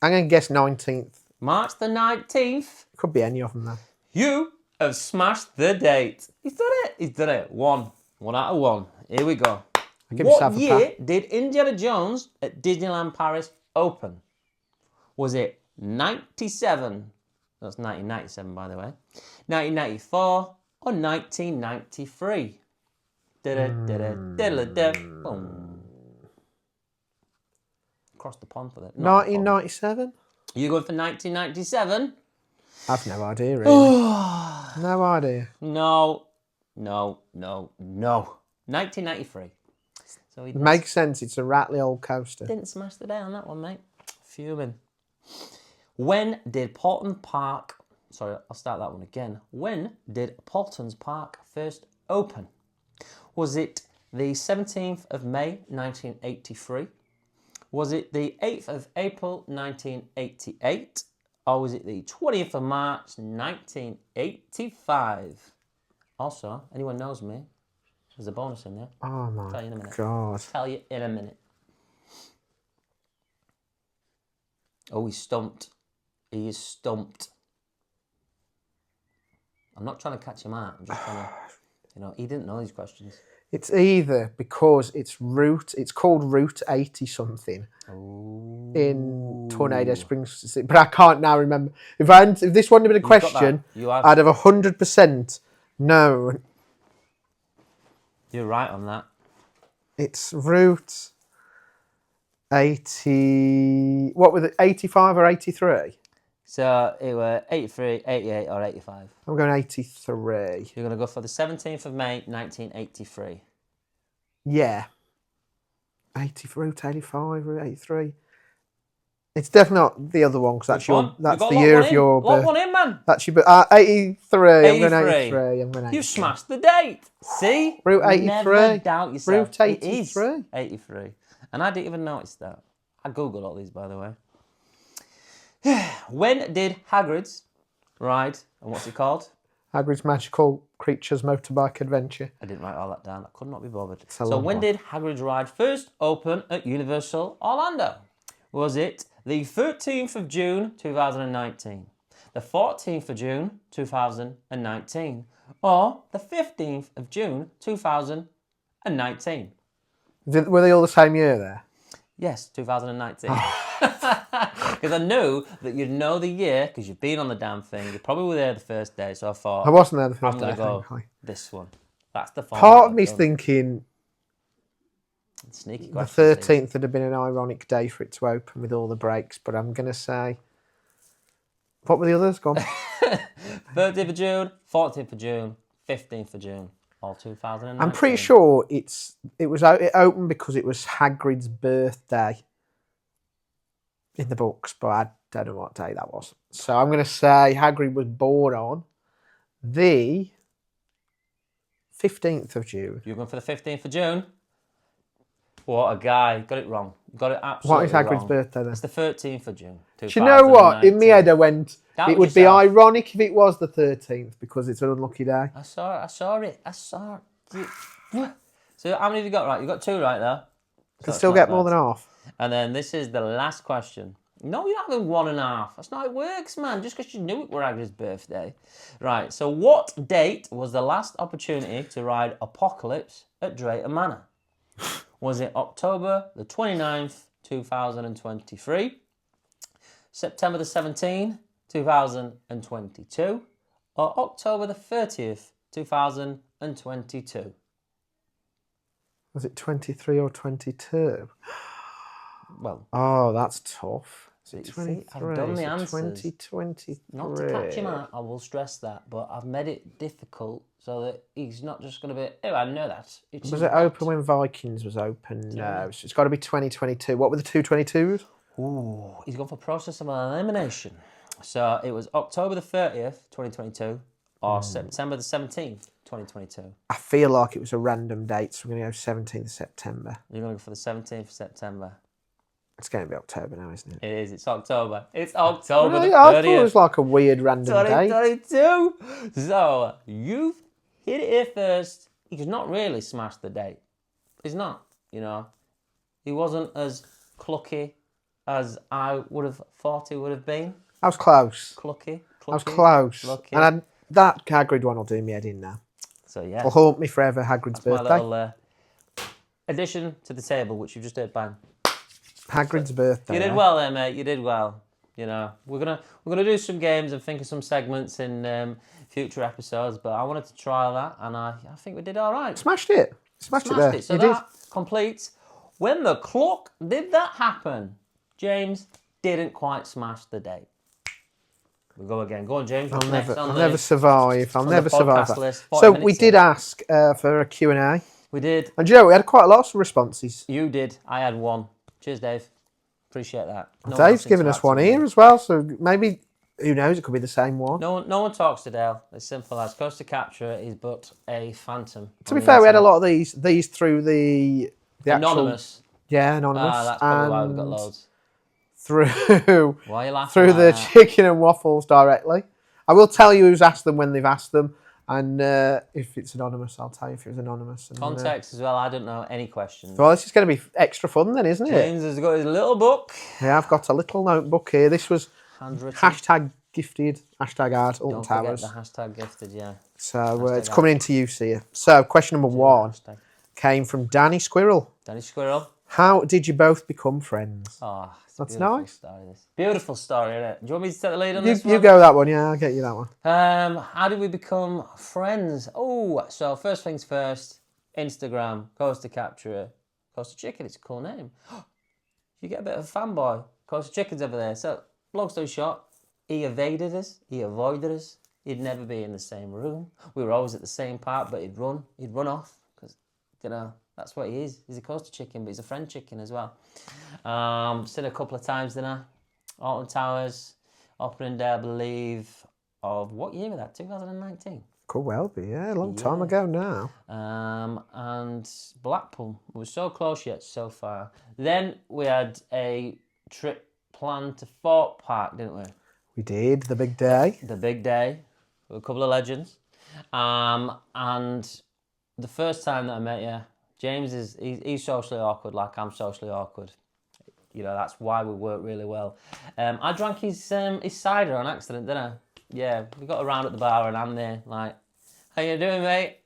guess 19th. March the 19th. Could be any of them though. You have smashed the date. He's done it. He's done it. 1 out of 1. Here we go. Give What yourself a year did Indiana Jones at Disneyland Paris open? Was it 97? That's 1997, by the way. 1994 or 1993? Boom. Across the pond for that. 1997? You going for 1997? I've no idea, really. No idea. No. 1993. So he Makes sense. It's a rattly old coaster. didn't smash the day on that one, mate. Fuming. When did Paulton Park... Sorry, I'll start that one again. When did Paulton's Park first open? Was it the 17th of May, 1983? Was it the 8th of April, 1988? Or was it the 20th of March, 1985? Also, anyone knows me, there's a bonus in there. Oh, my Tell you in a minute. God. Tell you in a minute. Oh, he's stumped. He is stumped. I'm not trying to catch him out. I'm just trying to, he didn't know these questions. It's either because it's called Route 80 something in Tornado Springs, but I can't now remember. If this wasn't been a question, I'd have 100% known. You're right on that. It's Route 80. What was it? 85 or 83? So it were 83, 88 or 85. I'm going 83. You're going to go for the 17th of May, 1983. Yeah. 80 Route 85, Route 83. It's definitely not the other one because that's the year of your birth. Lock one in, man. That's your birth. 83. 83. I'm going 83. I'm going 83. You smashed the date. See? Route 83. Never doubt yourself. Route 83. It is 83. And I didn't even notice that. I googled all these, by the way. When did Hagrid's ride, and what's it called? Hagrid's Magical Creatures Motorbike Adventure. I didn't write all that down. I could not be bothered. So when did Hagrid's ride first open at Universal Orlando? Was it the 13th of June 2019, the 14th of June 2019, or the 15th of June 2019? Were they all the same year there? Yes, 2019. Because I knew that you'd know the year because you've been on the damn thing. You probably were there the first day, so I thought I wasn't there the first I'm day. going to go this one. That's the fun. Part of me's thinking sneaky the question. 13th would have been an ironic day for it to open with all the breaks, but I'm going to say... What were the others? Go on. 13th of June, 14th of June, 15th of June, all 2019. I'm pretty sure it opened because it was Hagrid's birthday in the books, but I don't know what day that was. So I'm going to say Hagrid was born on the 15th of June. You're going for the 15th of June? What a guy. Got it wrong. Got it absolutely What is Hagrid's wrong. birthday then? It's the 13th of June. Do you know what? In my head I went, it would be yourself. ironic if it was the 13th because it's an unlucky day. I saw it. So how many have you got right? You got 2 right there. Can still get more than half. And then this is the last question. No, you're not having 1.5. That's not how it works, man. Just because you knew it were Hagrid's birthday. Right, so what date was the last opportunity to ride Apocalypse at Drayton Manor? Was it October the 29th, 2023, September the 17th, 2022, or October the 30th, 2022? Was it 23 or 22? Well, oh, that's tough. See, I've done the answers. 2023. Not to catch him out, I will stress that, but I've made it difficult so that he's not just going to be, oh, I know that. Was it open when Vikings was open? No, it's got to be 2022. What were the 222s? Ooh, he's gone for process of elimination. So it was October the 30th, 2022, or September the 17th, 2022. I feel like it was a random date, so we're going to go 17th of September. You're going to go for the 17th of September. It's going to be October now, isn't it? It is. It's October. It's October the 30th. I thought it was like a weird random date. 2022. So you've hit it here first. He's not really smashed the date. He's not, He wasn't as clucky as I would have thought he would have been. I was close. Clucky. I was close. Lucky. And that Hagrid one will do me head in now. So yeah. Will haunt me forever, Hagrid's birthday. My little addition to the table, which you've just heard bang. Hagrid's birthday. You did well there, mate. You did well. You know, we're gonna do some games and think of some segments in future episodes. But I wanted to try that, and I think we did all right. Smashed it. Smashed it there. So you that completes. When the clock did that happen, James didn't quite smash the date. We'll go again. Go on, James. I'll never survive. I'll never survive that. List, So we did ask for a Q&A. We did. And Joe, we had quite a lot of responses. You did. I had one. Cheers, Dave. Appreciate that. Dave's given us one here as well, so maybe, who knows, it could be the same one. No one talks to Dale. As simple as Coast to Capture is but a phantom. To be fair, we had a lot of these through the Anonymous. Actual, yeah, Anonymous. That's probably why we've got loads. Through, why are you laughing through like the that? chicken and waffles directly. I will tell you who's asked them when they've asked them, and if it's anonymous, I'll tell you if it was anonymous. And, Context as well, I don't know any questions. Well, this is going to be extra fun then, isn't it? James has got his little book. Yeah, I've got a little notebook here. This was Handwritten. hashtag gifted, hashtag art, Alton Don't Towers. forget the hashtag gifted, yeah. So it's coming into use here. So question number one Hashtag. came from Danny Squirrel. Danny Squirrel. How did you both become friends? Oh, it's a That's beautiful nice. Story, this. Beautiful story, isn't it? Do you want me to take the lead on You, this you one? go that one, yeah, I'll get you that one. How did we become friends? Oh, so first things first, Instagram, Coast to Capture, Coast to Chicken, it's a cool name. You get a bit of a fanboy. Coast to Chicken's over there. So, long story short, he evaded us, he avoided us, he'd never be in the same room. We were always at the same part, but he'd run off, because, you know, that's what he is. He's a Coastal Chicken, but he's a friend chicken as well. Seen a couple of times, didn't I? Alton Towers, opening day, I believe, of what year was that? 2019. Could well be, yeah, a long time ago now. And Blackpool. We were so close yet so far. Then we had a trip planned to Fort Park, didn't we? We did, the big day. The big day. With a couple of legends. And the first time that I met you, James he's socially awkward like I'm socially awkward. You know, that's why we work really well. I drank his cider on accident, didn't I? Yeah, we got around at the bar and I'm there like, how you doing, mate?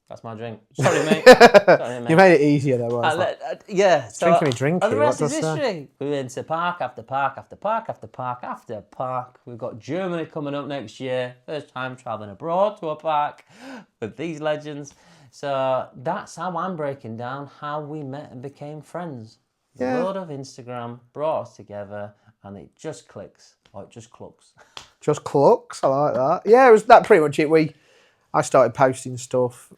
That's my drink. Sorry, mate. Sorry, mate. You made it easier though, wasn't it? Yeah. So, Drinking me drink and the here, rest what is does that? history. We went to park after park after park after park after park. We've got Germany coming up next year. First time travelling abroad to a park with these legends. So that's how I'm breaking down how we met and became friends. The Yeah. world of Instagram brought us together and it just clicks. Or it just clucks. Just clucks, I like that. Yeah, it was that pretty much it. I started posting stuff,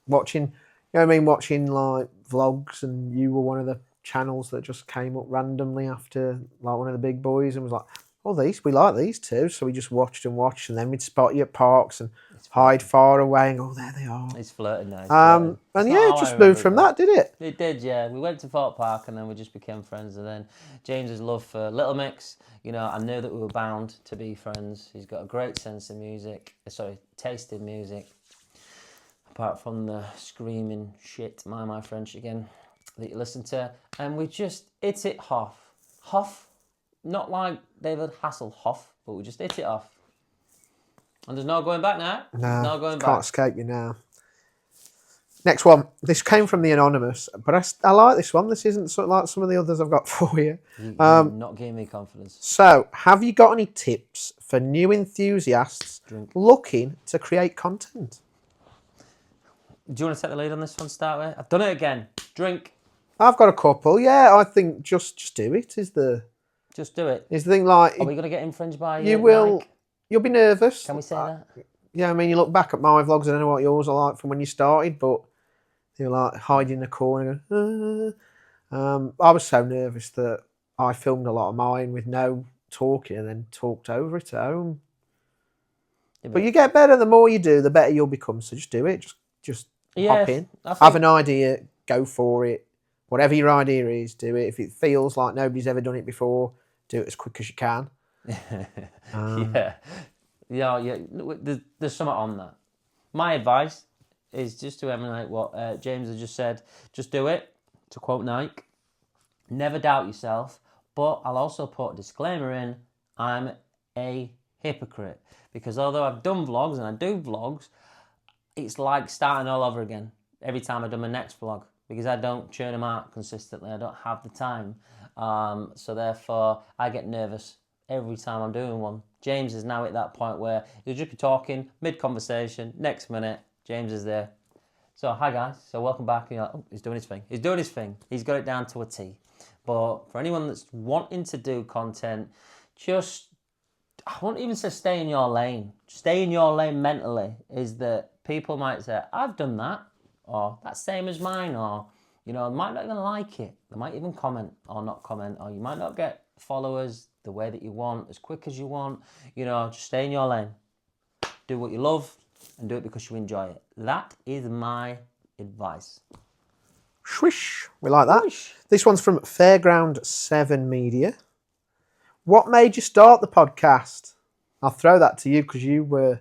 watching, you know what I mean, watching like vlogs, and you were one of the channels that just came up randomly after like one of the big boys and was like, oh, we like these too. So we just watched, and then we'd spot you at parks and hide far away and go, oh, there they are. It's flirting now. And yeah, it just moved from that, did it? It did, yeah. We went to Fort Park and then we just became friends. And then James's love for Little Mix, you know, I knew that we were bound to be friends. He's got a great sense of music, taste in music. Apart from the screaming shit, my French again, that you listen to. And we just hit it off. Hoff, not like David Hasselhoff, but we just hit it off. And there's no going back now. No, going can't back. escape you now. Next one. This came from the Anonymous, but I like this one. This isn't sort of like some of the others I've got for you. You're not giving me confidence. So, have you got any tips for new enthusiasts looking to create content? Do you want to take the lead on this one, start with? I've done it again. Drink. I've got a couple. Yeah, I think just do it is the Just do it. thing. Like Are we going to get infringed by you will, Nike? you'll be nervous. Can we say that? Yeah, I mean, you look back at my vlogs, I don't know what yours are like from when you started, but you're like hiding in the corner going, I was so nervous that I filmed a lot of mine with no talking and then talked over it at home. Yeah, but you get better. The more you do, the better you'll become. So just do it. Just hop in. Have an idea. Go for it. Whatever your idea is, do it. If it feels like nobody's ever done it before, do it as quick as you can. Yeah. There's something on that. My advice is just to emulate what James has just said. Just do it. To quote Nike, never doubt yourself. But I'll also put a disclaimer in. I'm a hypocrite. Because although I've done vlogs and I do vlogs, it's like starting all over again every time I do my next vlog. because I don't churn them out consistently. I don't have the time. So therefore, I get nervous every time I'm doing one. James is now at that point where he'll just be talking, mid-conversation, next minute, James is there. So, hi guys, so welcome back. He's doing his thing. He's doing his thing. He's got it down to a T. But for anyone that's wanting to do content, I won't even say stay in your lane. Stay in your lane mentally is that people might say, I've done that, or that's same as mine, or, they might not even like it. They might even comment or not comment, or you might not get followers the way that you want, as quick as you want. Just stay in your lane. Do what you love and do it because you enjoy it. That is my advice. Swish. We like that. Swish. This one's from Fairground 7 Media. What made you start the podcast? I'll throw that to you because you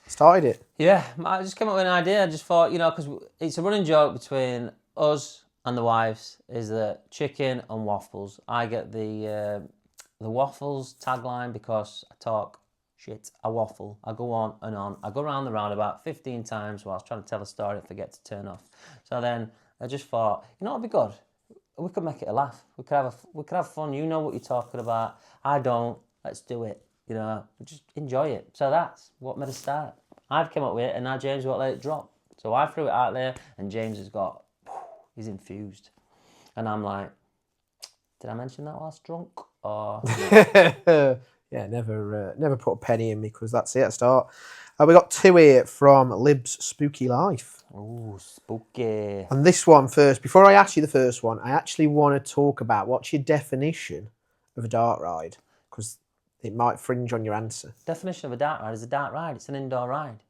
started it. Yeah, I just came up with an idea. I just thought, because it's a running joke between us and the wives, is that chicken and waffles. I get the waffles tagline because I talk shit. I waffle. I go on and on. I go round the roundabout 15 times whilst trying to tell a story and forget to turn off. So then I just thought, it'd be good. We could make it a laugh. We could have fun. You know what you're talking about. I don't. Let's do it. Just enjoy it. So that's what made us start. I've come up with it, and now James won't let it drop. So I threw it out there, and James he's infused. And I'm like, did I mention that whilst drunk? Or Yeah, never put a penny in me because that's it at start. We got 2 here from Lib's Spooky Life. ooh, spooky. And this one first, before I ask you the first one, I actually want to talk about what's your definition of a dark ride, because it might fringe on your answer. Definition of a dark ride is a dark ride. It's an indoor ride.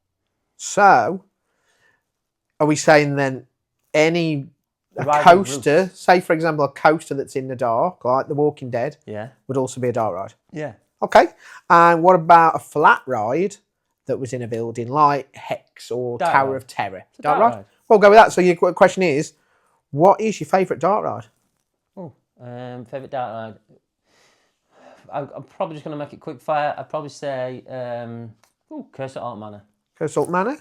So, are we saying then a Riding coaster, say for example a coaster that's in the dark, like The Walking Dead, Yeah. would also be a dark ride? Yeah. Okay. And what about a flat ride that was in a building like Hex or Dark Tower ride. of Terror? It's a dark ride. We'll go with that. So your question is, what is your favourite dark ride? Favourite dark ride. I'm probably just going to make it quick fire. I'd probably say Curse at Alt Manor. Curse at Alt Manor?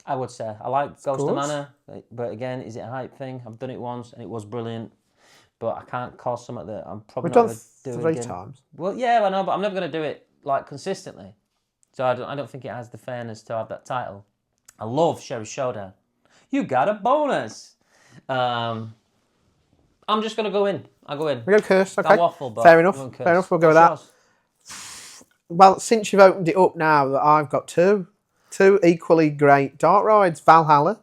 I would say. I like Ghost of course. Manor, but again, is it a hype thing? I've done it once and it was brilliant, but I can't call something that I'm probably We've not done going to do 3 again. times. Well, yeah, I know, but I'm never going to do it like consistently. So I don't think it has the fairness to have that title. I love Sheriff Showdown. You got a bonus. I'm just going to go in. I'll go in. We go Curse, okay. That waffle, but Fair enough. I'm going Curse. Fair enough, we'll go with What's that. yours? Well, since you've opened it up now, I've got two equally great dark rides. Valhalla.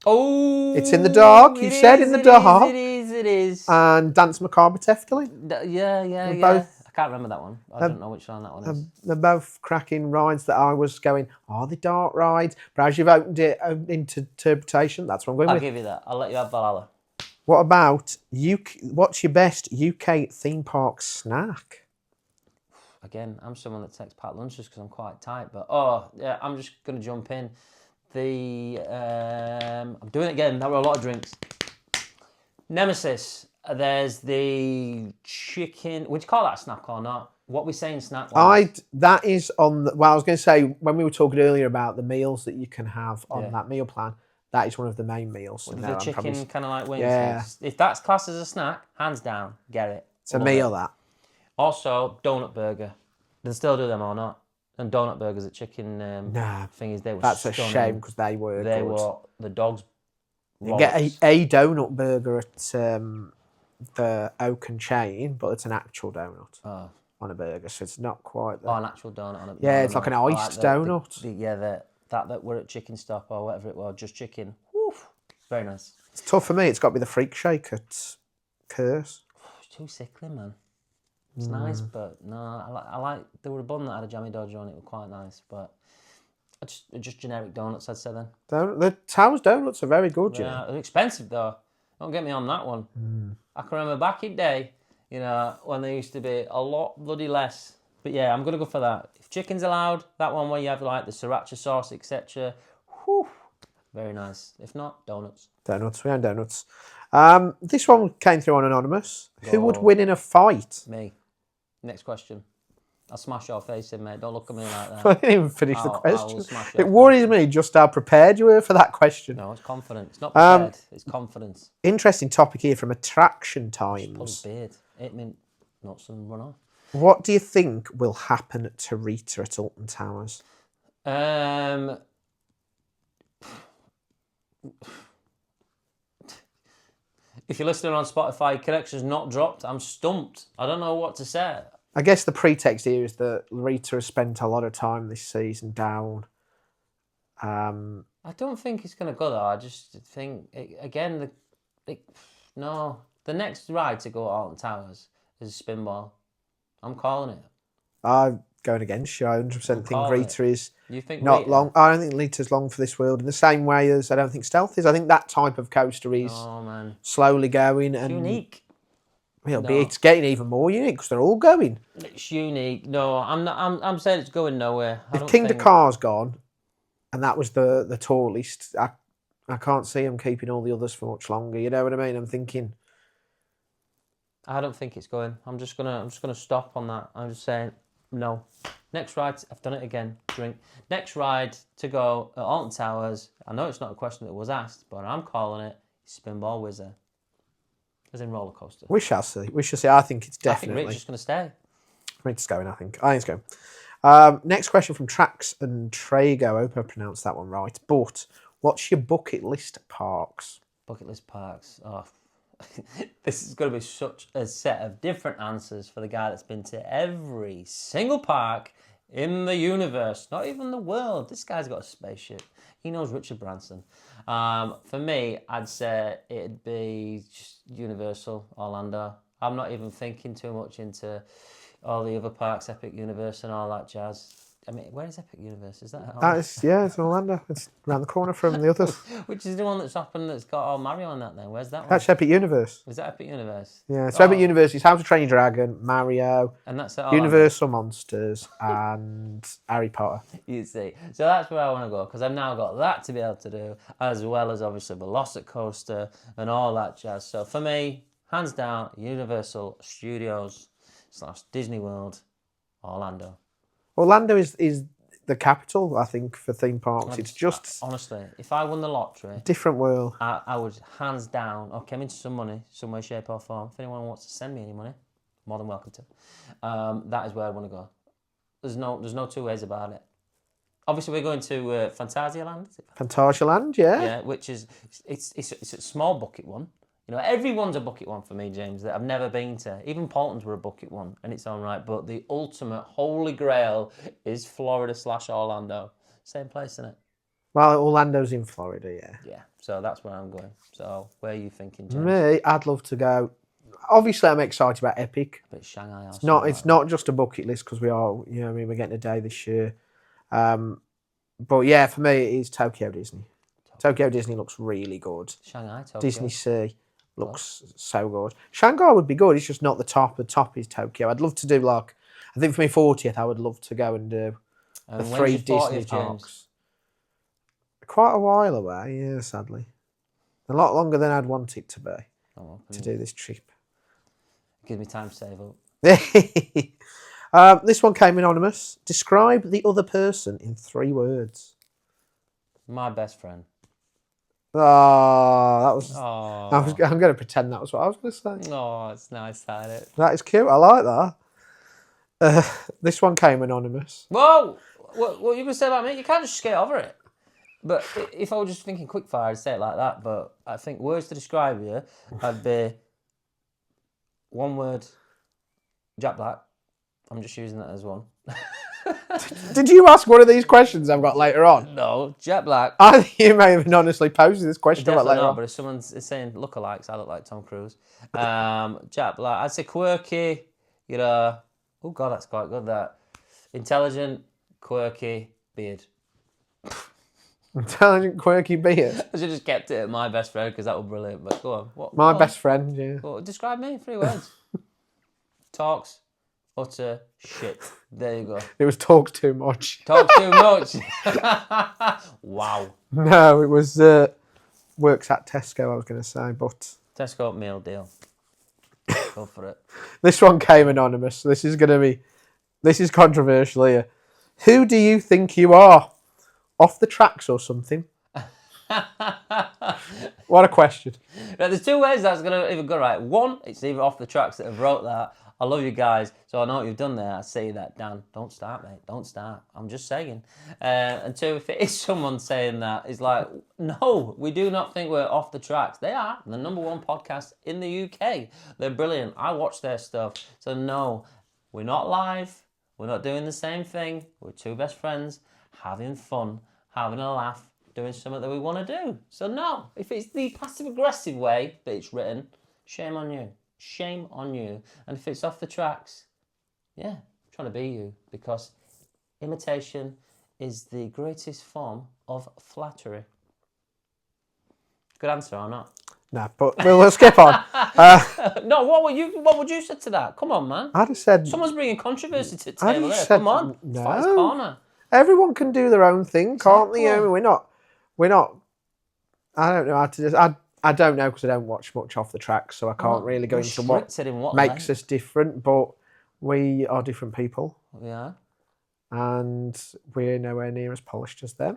Oh, It's in the dark. You said in the dark. It is. And Dance Macabre Teftily. Yeah. both- I can't remember that one. I don't know which one that one is. They're both cracking rides that I was going, are they dark rides? But as you've opened it into interpretation, that's what I'm going I'll with. give you that. I'll let you have Valhalla. What about what's your best UK theme park snack? Again, I'm someone that takes packed lunches because I'm quite tight. But I'm just gonna jump in. I'm doing it again. There were a lot of drinks. Nemesis. There's the chicken. Would you call that a snack or not? What we saying snack? That is on. Well, I was going to say when we were talking earlier about the meals that you can have on that meal plan. That is one of the main meals. So the chicken kind of like wings. Yeah. If that's classed as a snack, hands down, get it. It's a meal that. Also, donut burger. They still do them or not? And donut burgers at chicken Nah, thingies, they were that's a stunning. shame because they were. They good. were the dogs. You get a donut burger at the Oaken chain, but it's an actual donut on a burger, so it's not quite. An actual donut on it. Yeah, it's like an iced donut. That were at Chicken Stop or whatever it was, just chicken. Woo, very nice. It's tough for me. It's got to be the freak shake at Curse. It's too sickly, man. It's nice, but no, I like. There were a bun that had a jammy dodger on it. Were quite nice, but just generic donuts, I'd say then. The Towers donuts are very good, Yeah, they're expensive though. Don't get me on that one. I can remember back in the day, when they used to be a lot bloody less. But yeah, I'm gonna go for that. If chicken's allowed, that one where you have like the sriracha sauce, etc. Very nice. If not, donuts. Donuts, we have donuts. This one came through on Anonymous. Who would Oh. win in a fight? Me. Next question. I'll smash your face in, mate. Don't look at me like I that. didn't even finish the I will question. smash your It worries face. me just how prepared you were for that question. No, it's confidence. It's not prepared. It's confidence. Interesting topic here from Attraction Pull his Times. beard. Hit me nuts and run off. What do you think will happen to Rita at Alton Towers? If you're listening on Spotify, connection's not dropped. I'm stumped. I don't know what to say. I guess the pretext here is that Rita has spent a lot of time this season down. I don't think it's going to go there. I just think, the next ride to go at Alton Towers is a spinball. I'm calling it. I'm going against you. I 100% think calling Rita is You think not Rita? long. I don't think Rita's long for this world in the same way as I don't think Stealth is. I think that type of coaster is Oh, man. slowly going. And Unique. it's getting even more unique because they're all going. It's unique. No, I'm not. I'm saying it's going nowhere. If King Dakar's gone, and that was the tallest, I can't see him keeping all the others for much longer. You know what I mean? I'm thinking. I don't think it's going. I'm just gonna stop on that. I'm just saying no. Next ride, I've done it again. Drink. Next ride to go at Alton Towers. I know it's not a question that was asked, but I'm calling it Spinball Whizzer. As in roller coaster. We shall see. We shall see. I think it's definitely. I think Rita's just gonna stay. Rita's going. I think it's going. Next question from Trax and Trago. I hope I pronounced that one right. But what's your bucket list parks? Bucket list parks. Oh, this is going to be such a set of different answers for the guy that's been to every single park in the universe, not even the world. This guy's got a spaceship. He knows Richard Branson. For me, I'd say it'd be just Universal Orlando. I'm not even thinking too much into all the other parks, Epic Universe and all that jazz. I mean, where is Epic Universe? Is that? It's Orlando. It's around the corner from the others. Which is the one that's up and that's got all Mario on that then? Where's that one? That's Epic Universe. Is that Epic Universe? Yeah, so Epic Universe is How to Train Your Dragon, Mario, And that's it. Universal Monsters, and Harry Potter. You see. So that's where I want to go because I've now got that to be able to do, as well as obviously Velocicoaster and all that jazz. So for me, hands down, Universal Studios / Disney World, Orlando. Orlando is the capital, I think, for theme parks. It's just honestly, if I won the lottery, different world. I would hands down. Okay, I'm into some money, some way, shape, or form. If anyone wants to send me any money, more than welcome to. That is where I want to go. There's no two ways about it. Obviously, we're going to Phantasialand. Phantasialand, yeah. Yeah, which is it's a small bucket one. You know, everyone's a bucket one for me, James, that I've never been to. Even Paulton's were a bucket one, and it's all right. But the ultimate holy grail is Florida / Orlando. Same place, isn't it? Well, Orlando's in Florida, yeah. Yeah, so that's where I'm going. So where are you thinking, James? Me, I'd love to go. Obviously, I'm excited about Epic. But Shanghai. It's not just a bucket list because we are, we're getting a day this year. But yeah, for me, it is Tokyo Disney. Tokyo Disney looks really good. Shanghai, Tokyo. Disney Sea looks so good. Shanghai would be good. It's just not the top. The top is Tokyo. I'd love to do I think for my 40th, I would love to go and do the 3 Disney parks. Quite a while away, yeah, sadly. A lot longer than I'd want it to be to do this trip. Give me time to save up. This one came anonymous. Describe the other person in 3 words. My best friend. Oh, that was. Oh. I'm going to pretend that was what I was going to say. Oh, it's nice, isn't it? That is cute. I like that. This one came anonymous. Whoa! What are you going to say about me? You can't just skate over it. But if I were just thinking quickfire, I'd say it like that. But I think words to describe you, I'd be 1 word, Jack Black. I'm just using that as one. Did you ask one of these questions I've got later on? No, Jet Black. I think you may have anonymously posted this question about later on. But if someone's saying lookalikes, I look like Tom Cruise. Jet Black. I'd say quirky. Oh God, that's quite good. That intelligent, quirky, beard. Intelligent, quirky beard. I should have just kept it at my best friend because that was brilliant. But go on. My best friend, yeah. Describe me in 3 words. Talks. Utter shit. There you go. It was talks too much. Talks too much. Wow. No, it was works at Tesco, I was going to say, but... Tesco meal deal. Go for it. This one came anonymous. This is going to be This is controversial here. Who do you think you are? Off the tracks or something? What a question. Right, there's two ways that's going to even go right. One, it's either off the tracks that have wrote that. I love you guys, so I know what you've done there. I see that, Dan. Don't start, mate. Don't start. I'm just saying. And two, if it is someone saying that, it's like, no, we do not think we're off the tracks. They are the number one podcast in the UK. They're brilliant. I watch their stuff. So no, we're not live. We're not doing the same thing. We're two best friends having fun, having a laugh, doing something that we want to do. So no, if it's the passive-aggressive way that it's written, shame on you. Shame on you. And if it's off the tracks, yeah, I'm trying to be you, because imitation is the greatest form of flattery. Good answer or not? No, but we'll skip on. No, what would you say to that? Come on, man. I'd have said... Someone's bringing controversy to the I'd table have there. said Come on. no. Fight his corner. Everyone can do their own thing, can't they? I mean, we're not... I don't know how to... I don't know, because I don't watch much off the tracks, so I can't really go into what makes us different, but we are different people. Yeah. And we're nowhere near as polished as them.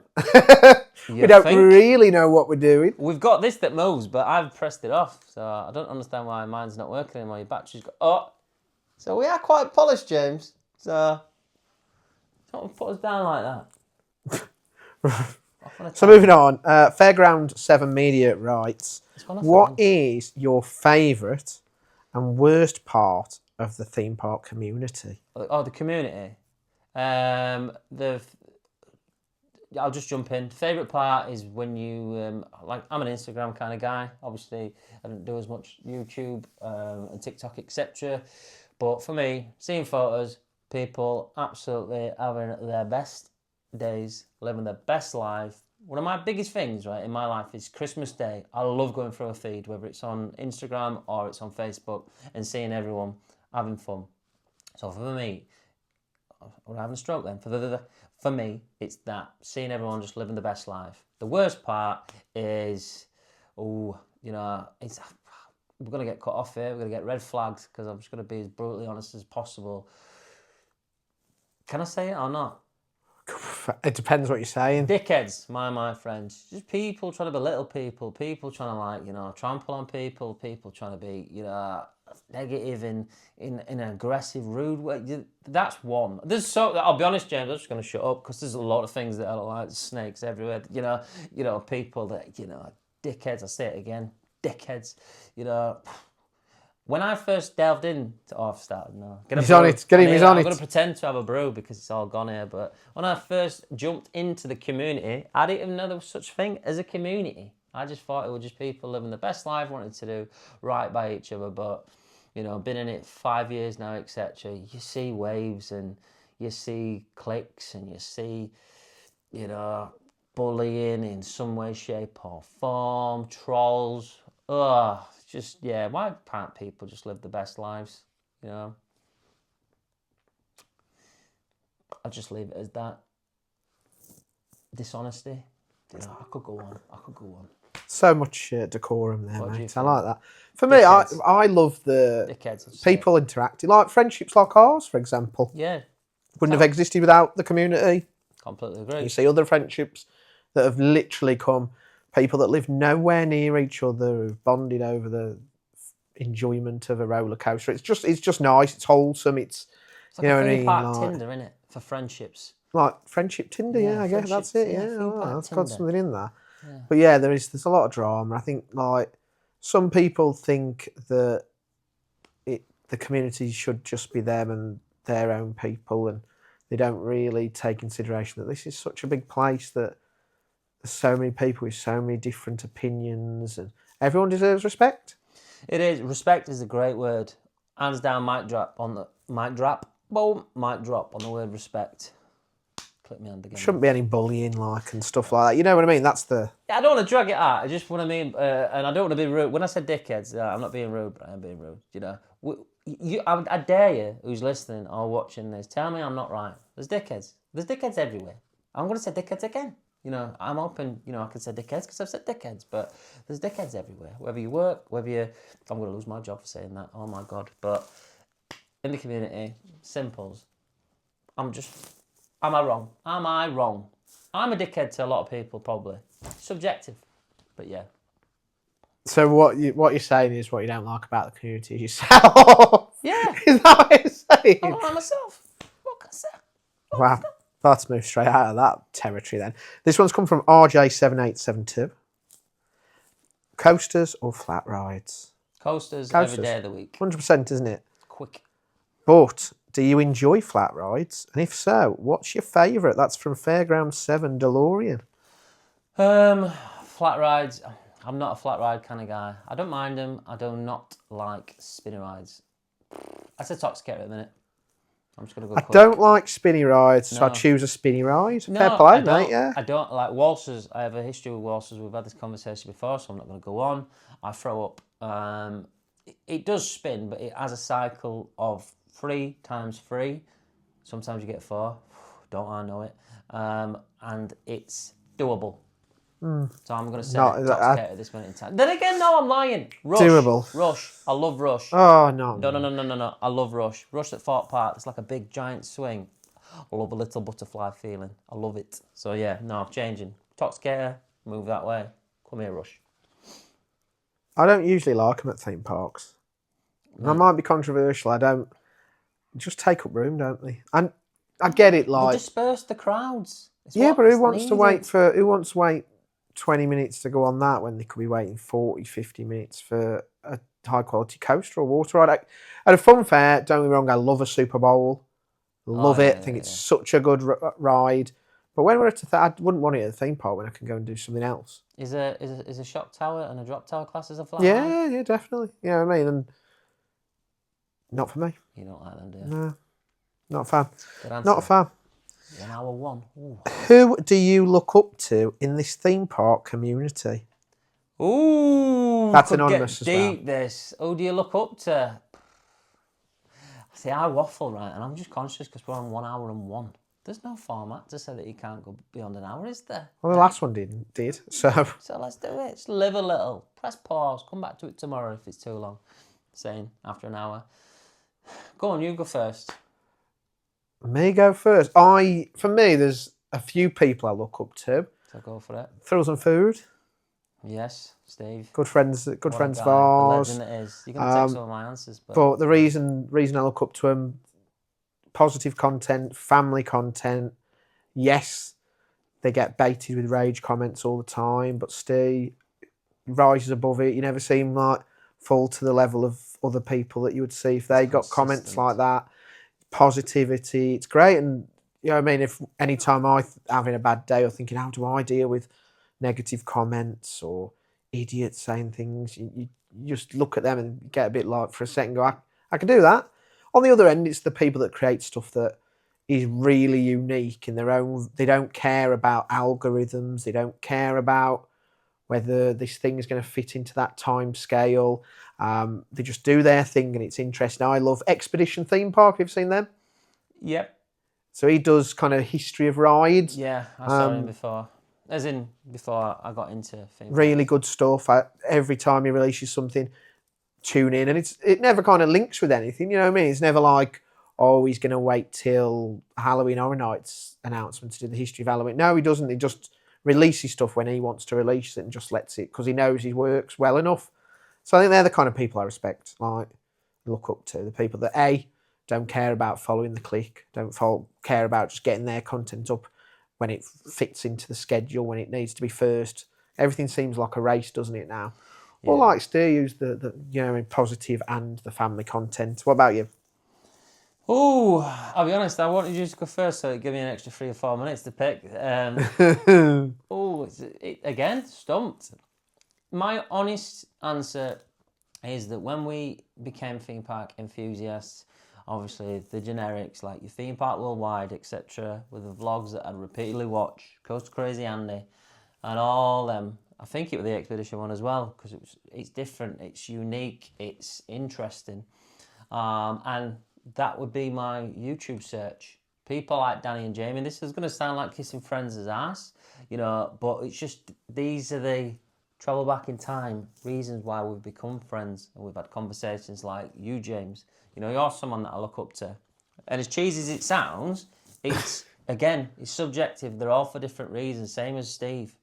You we don't think? really know what we're doing. We've got this that moves, but I've pressed it off, so I don't understand why mine's not working anymore. Your battery's got... Oh! So we are quite polished, James. So don't put us down like that. So moving on, Fairground 7 Media writes, what is your favourite and worst part of the theme park community? Oh, the community. I'll just jump in. Favourite part is when you, I'm an Instagram kind of guy. Obviously, I don't do as much YouTube and TikTok, etc. But for me, seeing photos, people absolutely having their best days, living their best life. One of my biggest things, right, in my life is Christmas Day. I love going through a feed, whether it's on Instagram or it's on Facebook, and seeing everyone having fun. So for me, we're having a stroke then. For me, it's that, seeing everyone just living the best life. The worst part is, we're going to get cut off here. We're going to get red flagged, because I'm just going to be as brutally honest as possible. Can I say it or not? It depends what you're saying. Dickheads, my friends. Just people trying to belittle people trying to trample on people trying to be, negative in an aggressive, rude way. That's one. I'll be honest, James, I'm just going to shut up, because there's a lot of things that I don't like. Snakes everywhere. People that, dickheads. I say it again. Dickheads. When I first delved in to... Oh, I've started now. He's on it. Get him, he's on it. I'm going to pretend to have a brew because it's all gone here. But when I first jumped into the community, I didn't even know there was such a thing as a community. I just thought it was just people living the best life, wanting to do right by each other. But, been in it 5 years now, etc. You see waves, and you see cliques, and you see, bullying in some way, shape or form, trolls. Ugh. Why can't people just live the best lives, I'll just leave it as that. Dishonesty, I could go on. So much decorum there, What do you mate. I think? like that. For me, I love the Dickheads, people interacting. Like friendships like ours, for example. Yeah. Wouldn't have existed without the community. Completely agree. You see other friendships that have literally come... People that live nowhere near each other, who've bonded over the enjoyment of a roller coaster. It's just nice. It's wholesome. It's like a theme park Tinder, innit, for friendships. Like friendship Tinder, I guess that's it. That's got something in there. Yeah. But yeah, there's a lot of drama. I think some people think that the community should just be them and their own people, and they don't really take consideration that this is such a big place that there's so many people with so many different opinions, and everyone deserves respect. It is. Respect is a great word. Hands down, mic drop on the word respect. Click me hand again. Shouldn't be any bullying and stuff like that. You know what I mean? That's the... I don't want to drag it out. I just want to mean, and I don't want to be rude. When I said dickheads, I'm not being rude, but I am being rude. I dare you, who's listening or watching this, tell me I'm not right. There's dickheads. There's dickheads everywhere. I'm going to say dickheads again. I'm open, I can say dickheads because I've said dickheads, but there's dickheads everywhere. Whether you work, I'm going to lose my job for saying that. Oh my God. But in the community, simples, Am I wrong? Am I wrong? I'm a dickhead to a lot of people, probably. Subjective, but yeah. So what you're saying is what you don't like about the community is yourself. Yeah. Is that what you're saying? I don't like myself. What can I say? Wow. Let's move straight out of that territory then. This one's come from RJ7872. Coasters or flat rides? Coasters Coasters. every day of the week. 100%, isn't it? Quick. But do you enjoy flat rides? And if so, what's your favourite? That's from Fairground 7 DeLorean. Flat rides. I'm not a flat ride kind of guy. I don't mind them. I do not like spinny rides. That's a toxicator at the minute. I'm just going to go I quick. don't like spinny rides, so I No. choose a spinny ride. No, Fair play, I don't, mate, yeah. I don't like waltzers. I have a history with waltzers. We've had this conversation before, so I'm not going to go on. I throw up. It does spin, but it has a cycle of 3 times 3. Sometimes you get 4. Don't I know it? And it's doable. So I'm going to say toxicator at this minute in time. Then again, no, I'm lying. Rush. Doable. Rush. I love Rush. Oh, no. No. I love Rush. Rush at Fort Park. It's like a big giant swing. I love a little butterfly feeling. I love it. So yeah, no, I'm changing. Toxicator, move that way. Come here, Rush. I don't usually like them at theme parks. And I might be controversial. I don't. They just take up room, don't they? And I get it, They like. disperse the crowds. It's Yeah, what but who is wants to needed. wait 20 minutes to go on that when they could be waiting 40, 50 minutes for a high quality coaster or water ride? At a fun fair, don't get me wrong, I love a Super Bowl. Love it. I think it's such a good ride. But when we're at I wouldn't want it at a theme park when I can go and do something else. Is a shock tower and a drop tower class as a flat ride? Yeah, definitely. Yeah, I mean, and not for me. You don't like them, do you? No, not a fan. Good answer. Not a fan. 1 hour 1. Ooh. Who do you look up to in this theme park community? Ooh, That's could anonymous get as well. deep, this. Who do you look up to? See, I waffle, right? And I'm just conscious because we're on 1 hour and 1. There's no format to say that you can't go beyond an hour, is there? Well, the last one did. So So let's do it. Just live a little. Press pause. Come back to it tomorrow if it's too long. Saying after an hour. Go on, you go first. me go first. For me, there's a few people I look up to. So go for it. Thrills and Food, Yes, Steve. good friends What of a guy, ours. the legend it is. You're going to take some of my answers, but But the reason I look up to them, positive content, family content. Yes, they get baited with rage comments all the time, but Steve rises above it. You never see him like fall to the level of other people that you would see if they got comments consistent. like that. Positivity, it's great. And you know what I mean, if any time I'm having a bad day or thinking, how do I deal with negative comments or idiots saying things, you just look at them and get a bit like for a second, go, I can do that. On the other end, it's the people that create stuff that is really unique in their own. They don't care about algorithms. They don't care about whether this thing is going to fit into that time scale. They just do their thing and it's interesting. I love Expedition Theme Park. Have you seen them? yep. So he does kind of history of rides. Yeah, I saw him before. As in, before I got into things. Really good stuff. Every time he releases something, tune in. And it never kind of links with anything, you know what I mean? It's never like, oh, he's going to wait till Halloween Horror Nights announcement to do the history of Halloween. No, he doesn't. He just releases stuff when he wants to release it and just lets it because he knows he works well enough. So I think they're the kind of people I respect, like look up to. The people that A, don't care about following the click, don't care about just getting their content up when it fits into the schedule, when it needs to be first. Everything seems like a race, doesn't it now? Yeah. Or like Steer use the positive and the family content. What about you? Ooh, I'll be honest, I wanted you to go first so it'd give me an extra 3 or 4 minutes to pick. Again, stumped. My honest answer is that when we became theme park enthusiasts, obviously the generics like your Theme Park Worldwide, etc., with the vlogs that I'd repeatedly watch, Coast Crazy Andy, and all them. I think it was the Expedition one as well because it's different, it's unique, it's interesting, and that would be my YouTube search. People like Danny and Jamie. This is going to sound like kissing friends' ass, but it's just these are the travel back in time reasons why we've become friends and we've had conversations like you, James. You're someone that I look up to. And as cheesy as it sounds, it's again, it's subjective. They're all for different reasons. Same as Steve,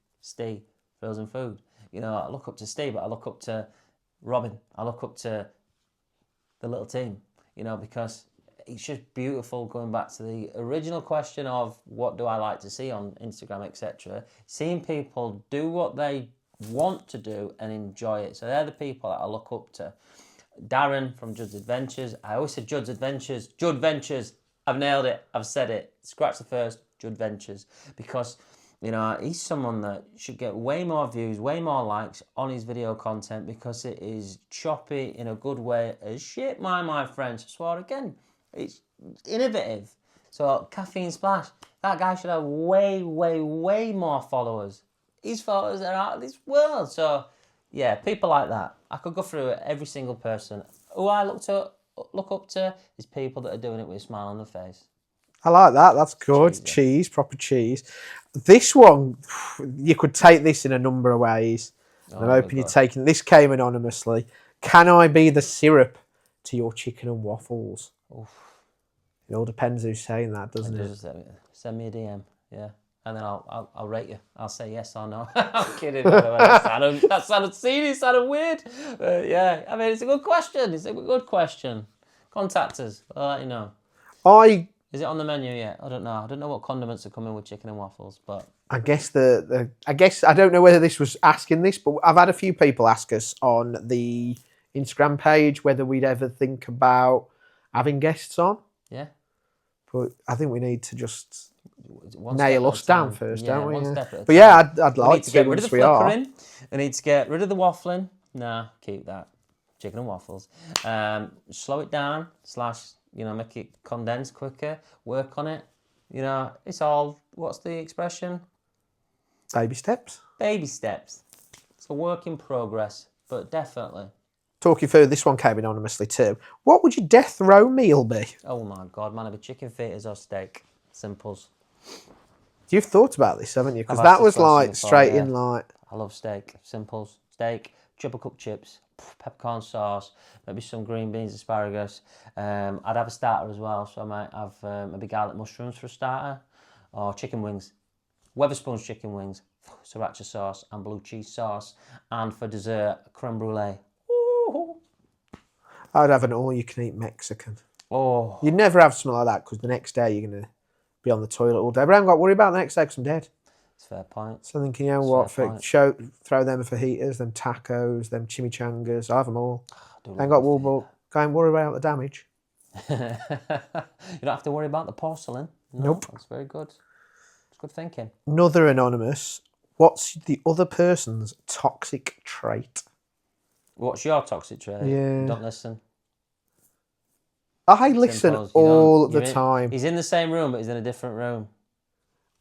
frozen food. You know, I look up to Steve, but I look up to Robin. I look up to the little team. You know, because it's just beautiful. Going back to the original question of what do I like to see on Instagram, etc. Seeing people do what they want to do and enjoy it. So they're the people that I look up to. Darren from Judd's Adventures. I always said Judd's Adventures. Judd Ventures. I've nailed it. I've said it. Scratch the first. Judd Ventures. Because, you know, he's someone that should get way more views, way more likes on his video content because it is choppy in a good way as shit, my friends. I swear again. It's innovative. So, Caffeine Splash. That guy should have way more followers. His followers are out of this world. So, yeah, people like that. I could go through it, every single person. Who I look up to is people that are doing it with a smile on their face. I like that. That's good. Cheese, proper cheese. This one, you could take this in a number of ways. I'm hoping you're taking... This came anonymously. Can I be the syrup to your chicken and waffles? Oof. It all depends who's saying that, doesn't it? Send me a DM, yeah. And then I'll rate you. I'll say yes or no. I'm kidding. That sounded serious, sounded weird. Yeah, I mean, it's a good question. It's a good question. Contact us. I'll let you know. Is it on the menu yet? I don't know. I don't know what condiments are coming with chicken and waffles, but... I guess I don't know whether this was asking this, but I've had a few people ask us on the Instagram page whether we'd ever think about having guests on. Yeah. But I think we need to just... nail us down first, don't we? Yeah. But yeah, I'd like to get rid of the flickering. We need to get rid of the waffling. Nah, keep that. Chicken and waffles. Slow it down, make it condense quicker. Work on it. You know, it's all, what's the expression? Baby steps. Baby steps. It's a work in progress, but definitely. Talking further, this one came anonymously too. What would your death row meal be? Oh my God, man, it'd be chicken fritters or steak. Simples. You've thought about this, haven't you? Because that was like straight in like... I love steak. Simples. Steak, triple cooked chips, peppercorn sauce, maybe some green beans, asparagus. I'd have a starter as well, so I might have maybe garlic mushrooms for a starter, or chicken wings. Weatherspoon's chicken wings, sriracha sauce and blue cheese sauce, and for dessert, creme brulee. Ooh. I'd have an all-you-can-eat Mexican. Oh. You'd never have something like that because the next day you're going to be on the toilet all day. But I haven't got to worry about the next day because I'm dead. It's a fair point. So I'm thinking, you know what, throw them fajitas, them tacos, them chimichangas, I have them all. I ain't got to worry about the damage. You don't have to worry about the porcelain. No, nope. That's very good. It's good thinking. Another anonymous. What's the other person's toxic trait? What's your toxic trait? Yeah. Don't listen. I listen all the time. He's in the same room, but he's in a different room.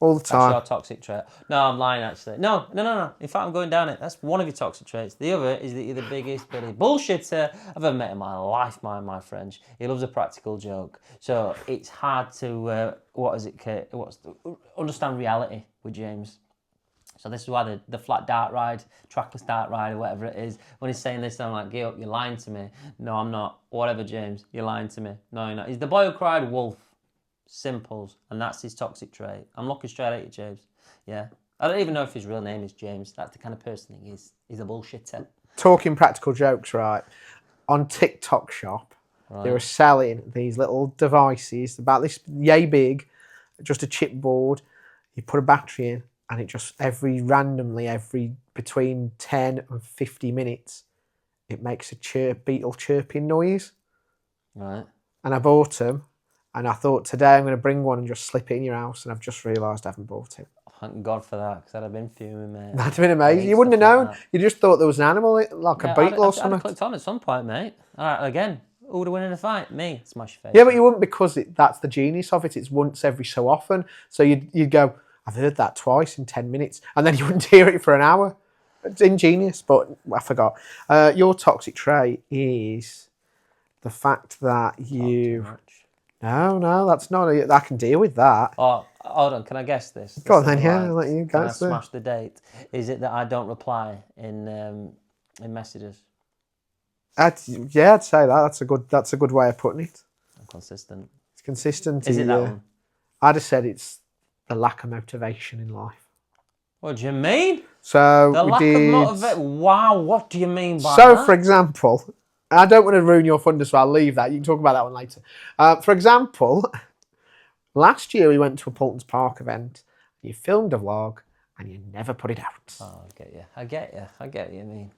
All the time. That's your toxic trait. No, I'm lying, actually. No. In fact, I'm going down it. That's one of your toxic traits. The other is that you're the biggest bloody bullshitter I've ever met in my life, my French. He loves a practical joke. So it's hard to, understand reality with James. So this is why the flat dart ride, trackless dart ride, or whatever it is, when he's saying this, I'm like, get up, you're lying to me. No, I'm not. Whatever, James, you're lying to me. No, you're not. He's the boy who cried wolf. Simples. And that's his toxic trait. I'm looking straight at you, James. Yeah. I don't even know if his real name is James. That's the kind of person he is. He's a bullshitter. Talking practical jokes, right? On TikTok Shop, they were selling these little devices about this yay big, just a chipboard. You put a battery in, and it just every between 10 and 50 minutes, it makes a beetle chirping noise. Right. And I bought them, and I thought today I'm going to bring one and just slip it in your house, and I've just realised I haven't bought it. Thank God for that, because I'd have been fuming, mate. That'd have been amazing. You wouldn't have known. Like you just thought there was an animal, like a beetle or something. I'd have clicked on at some point, mate. All right, again, who would have won in a fight? Me. Smash your face. Yeah, but you wouldn't, because that's the genius of it. It's once every so often. So you'd go, I've heard that twice in 10 minutes, and then you wouldn't hear it for an hour. It's ingenious, but I forgot. Your toxic trait is the fact that you... No, that's not... I can deal with that. Oh, hold on, can I guess this? Go on then, yeah, I'll let you guess. Can I smash the date? Is it that I don't reply in messages? I'd say that. That's a good way of putting it. I'm consistent. It's consistent. Is it that one? I just said it's the lack of motivation in life. What do you mean? So The we lack did... of motivation. Wow, what do you mean by So, that? for example, I don't want to ruin your thunder, so I'll leave that. You can talk about that one later. For example, last year we went to a Paultons Park event. You filmed a vlog and you never put it out. Oh, I get you. I get what you mean.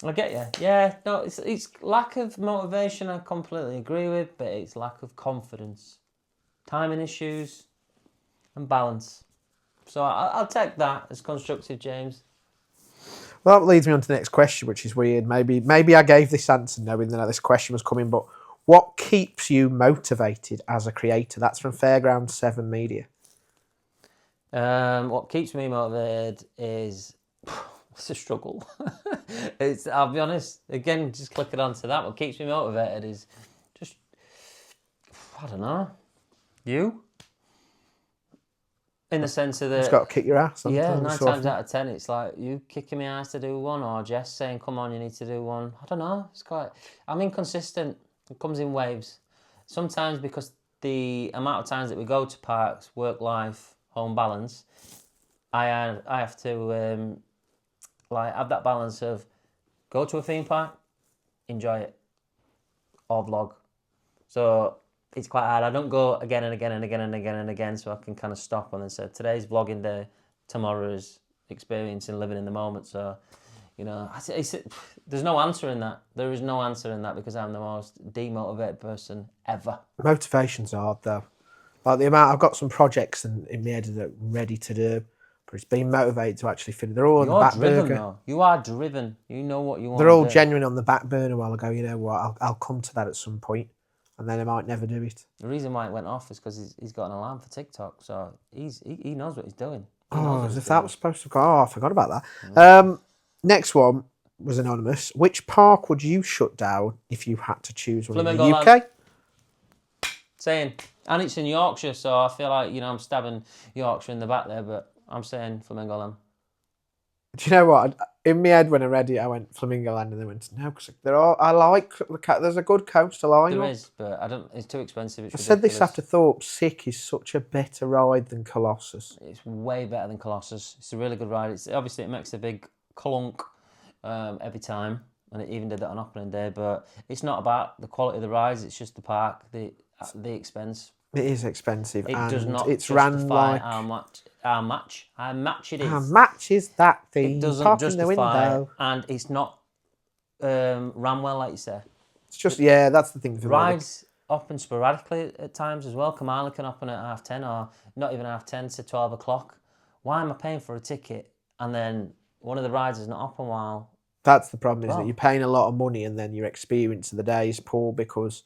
I get you. Yeah, no, it's lack of motivation. I completely agree with, but it's lack of confidence, timing issues, and balance. So I'll take that as constructive, James. Well, that leads me on to the next question, which is weird. Maybe I gave this answer knowing that this question was coming, but what keeps you motivated as a creator? That's from Fairground 7 Media. What keeps me motivated is it's a struggle. I'll be honest. Again, just clicking onto that. What keeps me motivated is just I don't know. You. In the sense of that, Just got to kick your ass. yeah, Sometimes. 9 times out of 10, it's like you kicking me ass to do one, or Jess saying, "Come on, you need to do one." I don't know. I'm inconsistent. It comes in waves. Sometimes because the amount of times that we go to parks, work life, home balance, I have to have that balance of go to a theme park, enjoy it, or vlog. So it's quite hard. I don't go again and again and again and again and again, so I can kind of stop and then say, today's vlogging day, tomorrow is experiencing living in the moment. So, there's no answer in that. There is no answer in that because I'm the most demotivated person ever. Motivation's hard though. Like the amount I've got some projects in my head that I'm ready to do, but it's being motivated to actually finish. They're all on the back burner. Though. You are driven. You know what you want. They're all to do. genuine on the back burner. While I go, you know what? I'll come to that at some point, and then I might never do it. The reason why it went off is because he's got an alarm for TikTok, so he knows what he's doing. As if that was supposed to go. Oh, I forgot about that. Next one was anonymous. Which park would you shut down if you had to choose one in the UK? Land. Saying, and it's in Yorkshire, so I feel like I'm stabbing Yorkshire in the back there, but I'm saying Flamingo Land. Do you know what? In my head when I read it, I went Flamingo Land, and they went no because I like there's a good coastal line. There is, but I don't. It's too expensive. It's I ridiculous. said this after Thorpe. Sick is such a better ride than Colossus. It's way better than Colossus. It's a really good ride. It's obviously it makes a big clunk every time, and it even did that on opening day. But it's not about the quality of the rides. It's just the park, the expense. It is expensive. It and does not it's justify ran like how much it is. how much is that thing? It doesn't Park in the justify it, window. and it's not ran well, like you say. It's just that's the thing for me. Rides open sporadically at times as well. Kamala can open at 10:30 or not even 10:30 to 12 o'clock. Why am I paying for a ticket and then one of the rides is not open while? That's the problem, isn't it? You're paying a lot of money and then your experience of the day is poor because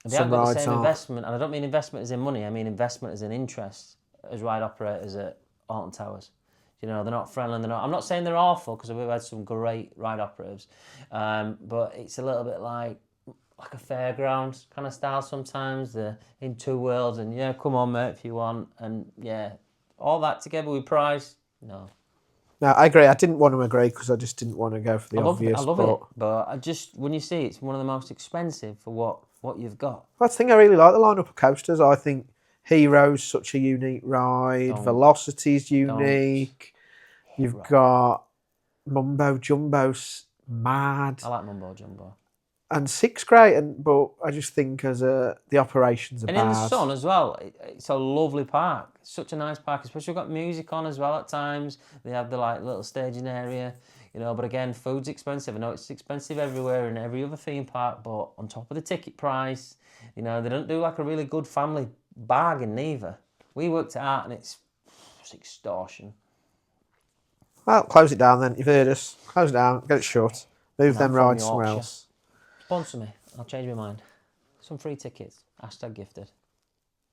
They haven't got the same investment, and I don't mean investment as in money. I mean investment as in interest as ride operators at Alton Towers. They're not friendly. I'm not saying they're awful because we've had some great ride operatives, but it's a little bit like a fairground kind of style sometimes. They're in two worlds, and come on mate if you want, and all that together with price. No, I agree. I didn't want to agree because I just didn't want to go for the obvious. I love it, but I just when you see it's one of the most expensive for what you've got. I think I really like the lineup of coasters. I think Hero's such a unique ride. Velocity's unique. You've got Mumbo Jumbo's mad. I like Mumbo Jumbo. And Sick's great, but I just think as the operations are bad. And in the sun as well, it's a lovely park. It's such a nice park, especially we've got music on as well at times. They have the little staging area, but again, food's expensive. I know it's expensive everywhere in every other theme park, but on top of the ticket price, they don't do a really good family bargain neither. We worked it out and it's extortion. Well, close it down then. You've heard us. Close it down. Get it short. Move them rides somewhere else. Sponsor me. I'll change my mind. Some free tickets. #gifted.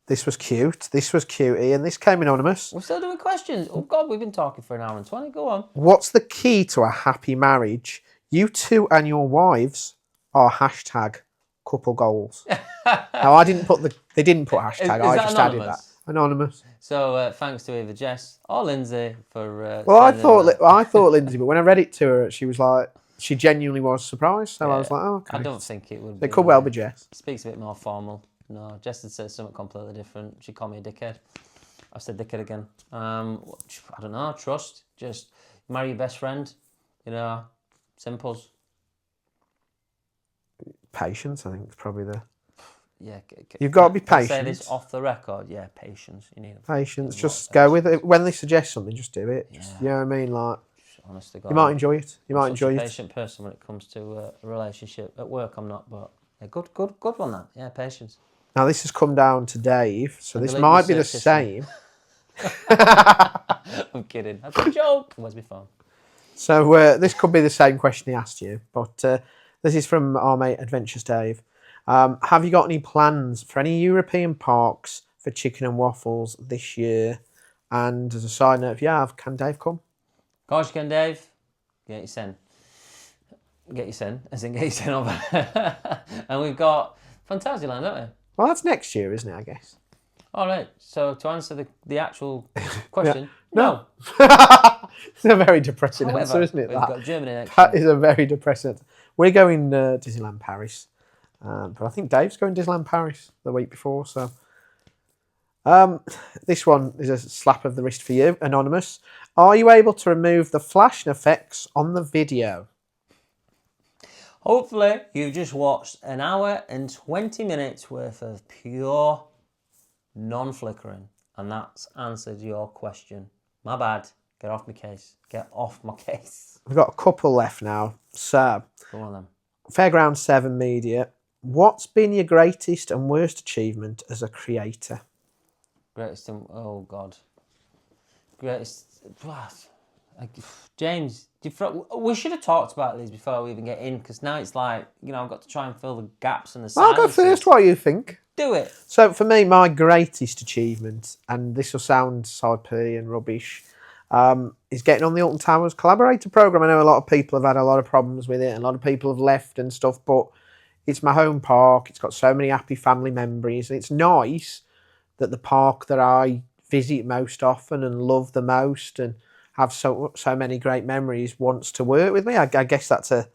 This was cute. This was cute, Ian. This came anonymous. We're still doing questions. Oh, God, we've been talking for an hour and 20. Go on. What's the key to a happy marriage? You two and your wives are #couple goals. Now, I didn't put they didn't put hashtag. I just added that. Anonymous. So thanks to either Jess or Lindsay for. Well, I thought Lindsay, but when I read it to her, she was like, she genuinely was surprised. So I was like, oh, okay. I don't think it would be. It could well be Jess. Speaks a bit more formal. No, Jess had said something completely different. She called me a dickhead. I said dickhead again. I don't know. Trust. Just marry your best friend. You know, simples. Patience, I think, is probably the... Yeah. You've got to be Can I patient. say this off the record? Yeah, patience. You need Patience. a lot Just of go with patience. it. When they suggest something, just do it. Just, Yeah. you know what I mean? Like, Honest to God. you might enjoy it. You might I'm such enjoy a it. patient person when it comes to a relationship. At work, I'm not, but yeah, good one. That patience. Now, this has come down to Dave, so And this delete might be the research history. same. I'm kidding. That's a joke. Where's my phone? So this could be the same question he asked you, but this is from our mate Adventures Dave. Have you got any plans for any European parks for chicken and waffles this year? And as a side note, if you have, can Dave come? Of course you can, Dave. Get your sen. As in get your sen over. And we've got Fantasyland, don't we? Well, that's next year, isn't it, I guess? All right. So to answer the actual question, No. It's a very depressing However, answer, isn't it? we've That? got Germany next That year. is a very depressing answer. We're going Disneyland Paris. But I think Dave's going Disneyland Paris the week before, so... this one is a slap of the wrist for you, Anonymous. Are you able to remove the flashing effects on the video? Hopefully, you've just watched an hour and 20 minutes worth of pure non-flickering, and that's answered your question. My bad. Get off my case. Get off my case. We've got a couple left now. So, Go on then. Fairground 7 Media. What's been your greatest and worst achievement as a creator? Greatest, oh God. Greatest, James, we should have talked about these before we even get in, because now it's like, I've got to try and fill the gaps and the I'll silences. go first, what do you think? Do it. So for me, my greatest achievement, and this will sound side P and rubbish, is getting on the Alton Towers Collaborator Programme. I know a lot of people have had a lot of problems with it, and a lot of people have left and stuff, but it's my home park. It's got so many happy family memories. It's nice that the park that I visit most often and love the most and have so many great memories wants to work with me. I guess that's a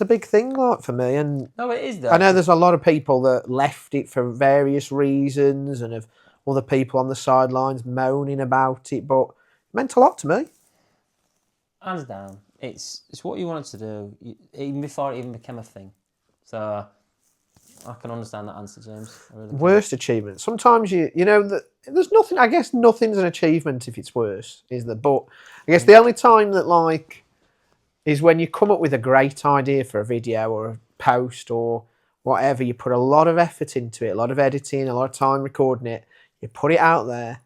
big thing, like, for me. And No, it is though. I know there's a lot of people that left it for various reasons and have other people on the sidelines moaning about it, but it meant a lot to me. Hands down, it's what you wanted to do, even before it even became a thing. So I can understand that answer, James. I really can. Worst achievement. Sometimes you know that there's nothing. I guess nothing's an achievement if it's worse, is there? But I guess the only time that like is when you come up with a great idea for a video or a post or whatever. You put a lot of effort into it, a lot of editing, a lot of time recording it. You put it out there,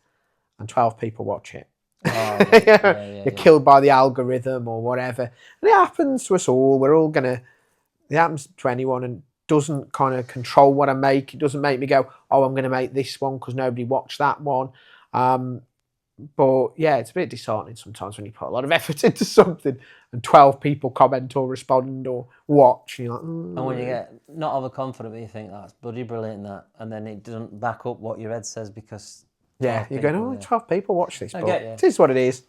and 12 people watch it. Oh, yeah, You're killed by the algorithm or whatever. And it happens to us all. We're all gonna. It happens to anyone, and doesn't kind of control what I make. It doesn't make me go, oh, I'm going to make this one because nobody watched that one. But yeah, it's a bit disheartening sometimes when you put a lot of effort into something and 12 people comment or respond or watch. And you're like, And when you get not overconfident, but you think that's bloody brilliant, that, and then it doesn't back up what your head says because... yeah, you're going, oh, 12 people watch this. I But get you. it is what it is.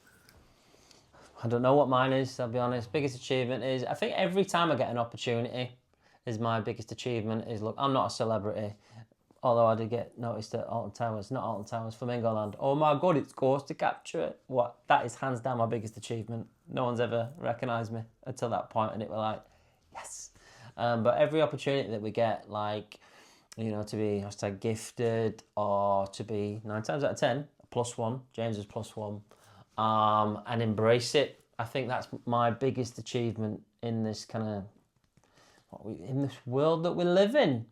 I don't know what mine is, I'll be honest. Biggest achievement is, I think every time I get an opportunity, is my biggest achievement is, look, I'm not a celebrity, although I did get noticed at Alton Towers, not Alton Towers, Flamingo Land. Oh my God, it's Ghost to capture it. What? That is hands down my biggest achievement. No one's ever recognised me until that point, and it was like, yes. But every opportunity that we get, like, to be #gifted or to be 9 times out of 10, +1, James is +1, and embrace it. I think that's my biggest achievement in this kind of, in this world that we live in.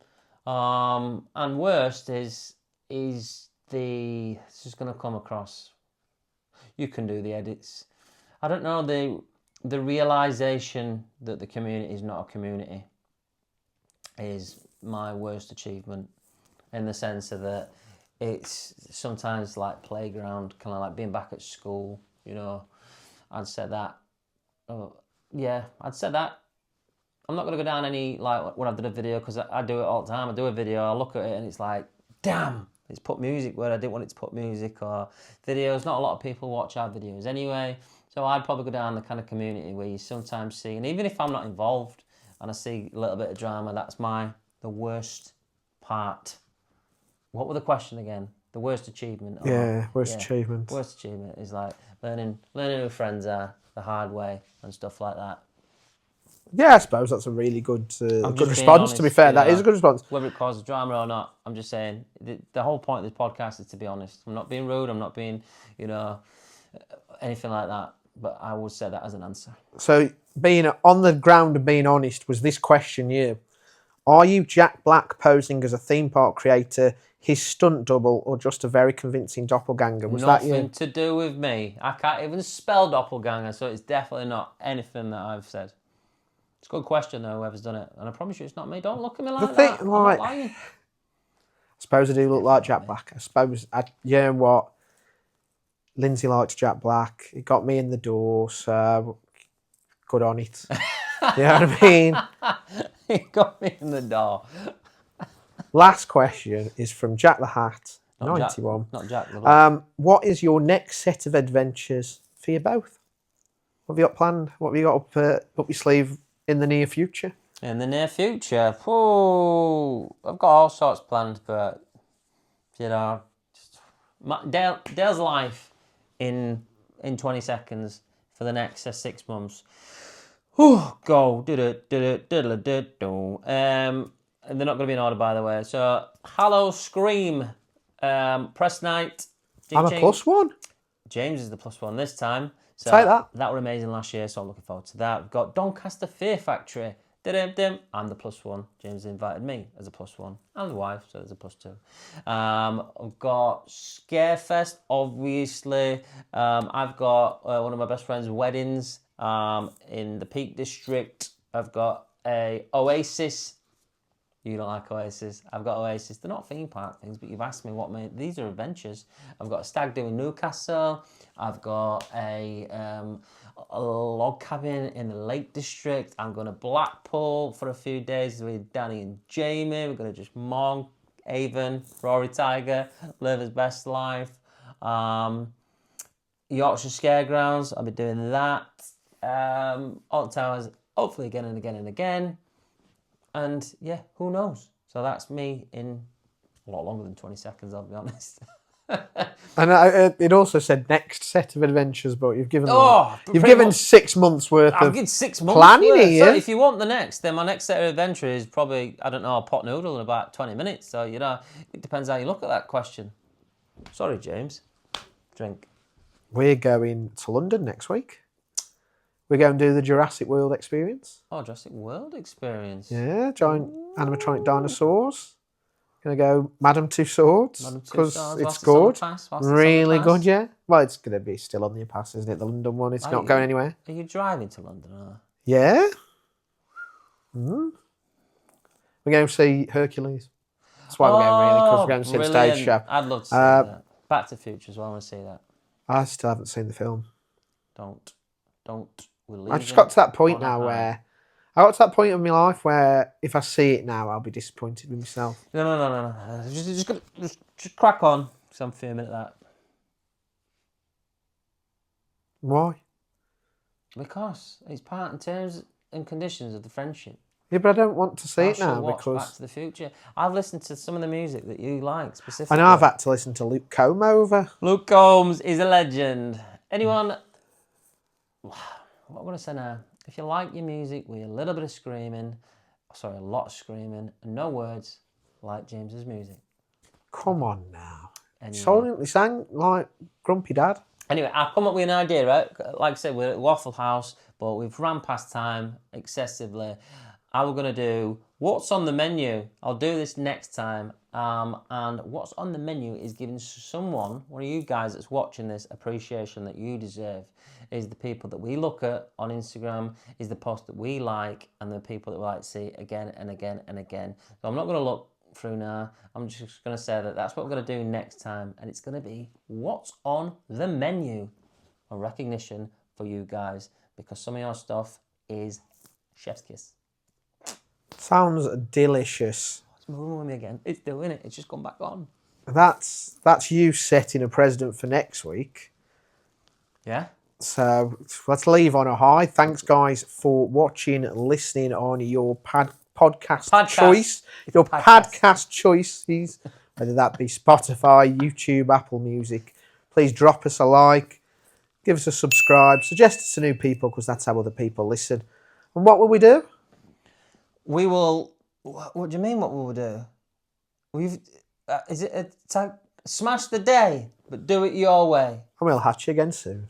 And worst is this is going to come across. You can do the edits. I don't know, the realisation that the community is not a community is my worst achievement, in the sense of that it's sometimes like playground, kind of like being back at school, I'd say that. I'd say that. I'm not going to go down any, like, when I've done a video, because I do it all the time. I do a video, I look at it, and it's like, damn, it's put music where I didn't want it to put music, or videos. Not a lot of people watch our videos anyway. So I'd probably go down the kind of community where you sometimes see, and even if I'm not involved and I see a little bit of drama, that's the worst part. What were the question again? The worst achievement. Worst achievement. Worst achievement is like learning who friends are the hard way and stuff like that. Yeah, I suppose that's a really good good being response, to be honest, fair. you That know. is a good response. Whether it causes drama or not, I'm just saying the whole point of this podcast is to be honest. I'm not being rude. I'm not being, anything like that. But I would say that as an answer. So, being on the ground and being honest, was this question you? Are you Jack Black posing as a theme park creator, his stunt double, or just a very convincing doppelganger? Was that you? Nothing to do with me. I can't even spell doppelganger, so it's definitely not anything that I've said. It's a good question, though, whoever's done it. And I promise you it's not me. Don't look at me like that. I'm not lying. I suppose I do look like Jack Black. I suppose, you know what? Lindsay likes Jack Black. It got me in the door, so good on it. You know what I mean? He got me in the door. Last question is from Jack the Hat, 91. Not Jack the Black. What is your next set of adventures for you both? What have you got planned? What have you got up your sleeve in the near future? In the near future, I've got all sorts planned, but Dale's life in 20 seconds for the next 6 months. Go and they're not going to be in order, by the way. So, Hallow Scream, press night. I'm a +1. James is the +1 this time. So Take that. That were amazing last year, so I'm looking forward to that. We've got Doncaster Fear Factory. I'm the +1. James invited me as a +1. And the wife, so there's a +2. I've got Scarefest, obviously. I've got one of my best friend's weddings in the Peak District. I've got a Oasis. You don't like Oasis. I've got Oasis. They're not theme park things, but you've asked me what made. These are adventures. I've got a stag do in Newcastle. I've got a log cabin in the Lake District. I'm going to Blackpool for a few days with Danny and Jamie. We're going to just Mong, Avon, Rory Tiger, live his best life. Yorkshire Scaregrounds, I'll be doing that. Alton Towers, hopefully again and again and again. And yeah, who knows? So that's me in a lot longer than 20 seconds, I'll be honest. And it also said next set of adventures, but you've given pretty given much. 6 months worth I've of given 6 months planning worth. here. So if you want the next, then my next set of adventure is probably, I don't know, a pot noodle in about 20 minutes. So, it depends how you look at that question. Sorry, James. Drink. We're going to London next week. We're going to do the Jurassic World experience. Oh, Jurassic World experience. Yeah, giant animatronic dinosaurs. Gonna go Madame Tussauds because it's good. Really good, yeah. Well, it's gonna be still on the pass, isn't it? The London one. It's not going anywhere. Are you driving to London? Or? Yeah. We're going to see Hercules. That's why we're going, really, because we're going to see the stage show. I'd love to see that. Back to the Future as well. I want to see that. I still haven't seen the film. Don't. I just got to that point now where I got to that point in my life where if I see it now, I'll be disappointed with myself. No. Just crack on. Because I'm fuming at that. Why? Because it's part and terms and conditions of the friendship. Yeah, but I don't want to see it now watch because Back to the Future. I've listened to some of the music that you like specifically. I know I've had to listen to Luke Combs over. Luke Combs is a legend. Anyone? What would I say now? If you like your music with a little bit of screaming, a lot of screaming, and no words, like James's music. Come on now. Anyway. He sang like Grumpy Dad. Anyway, I've come up with an idea, right? Like I said, we're at Waffle House, but we've ran past time excessively. I'm going to do what's on the menu. I'll do this next time. And what's on the menu is giving someone, one of you guys that's watching this, appreciation that you deserve. Is the people that we look at on Instagram, is the post that we like, and the people that we like to see again and again and again. So I'm not going to look through now. I'm just going to say that that's what we're going to do next time. And it's going to be what's on the menu. A recognition for you guys. Because some of your stuff is chef's kiss. Sounds delicious. It's moving with me again. It's doing it. It's just come back on. That's you setting a precedent for next week. Yeah? So let's leave on a high. Thanks, guys, for watching, listening on your podcast choice. Your podcast choices, whether that be Spotify, YouTube, Apple Music. Please drop us a like, give us a subscribe, suggest us to new people because that's how other people listen. And what will we do? We will. What do you mean? What will we do? Is it smash the day, but do it your way. And we'll hatch you again soon.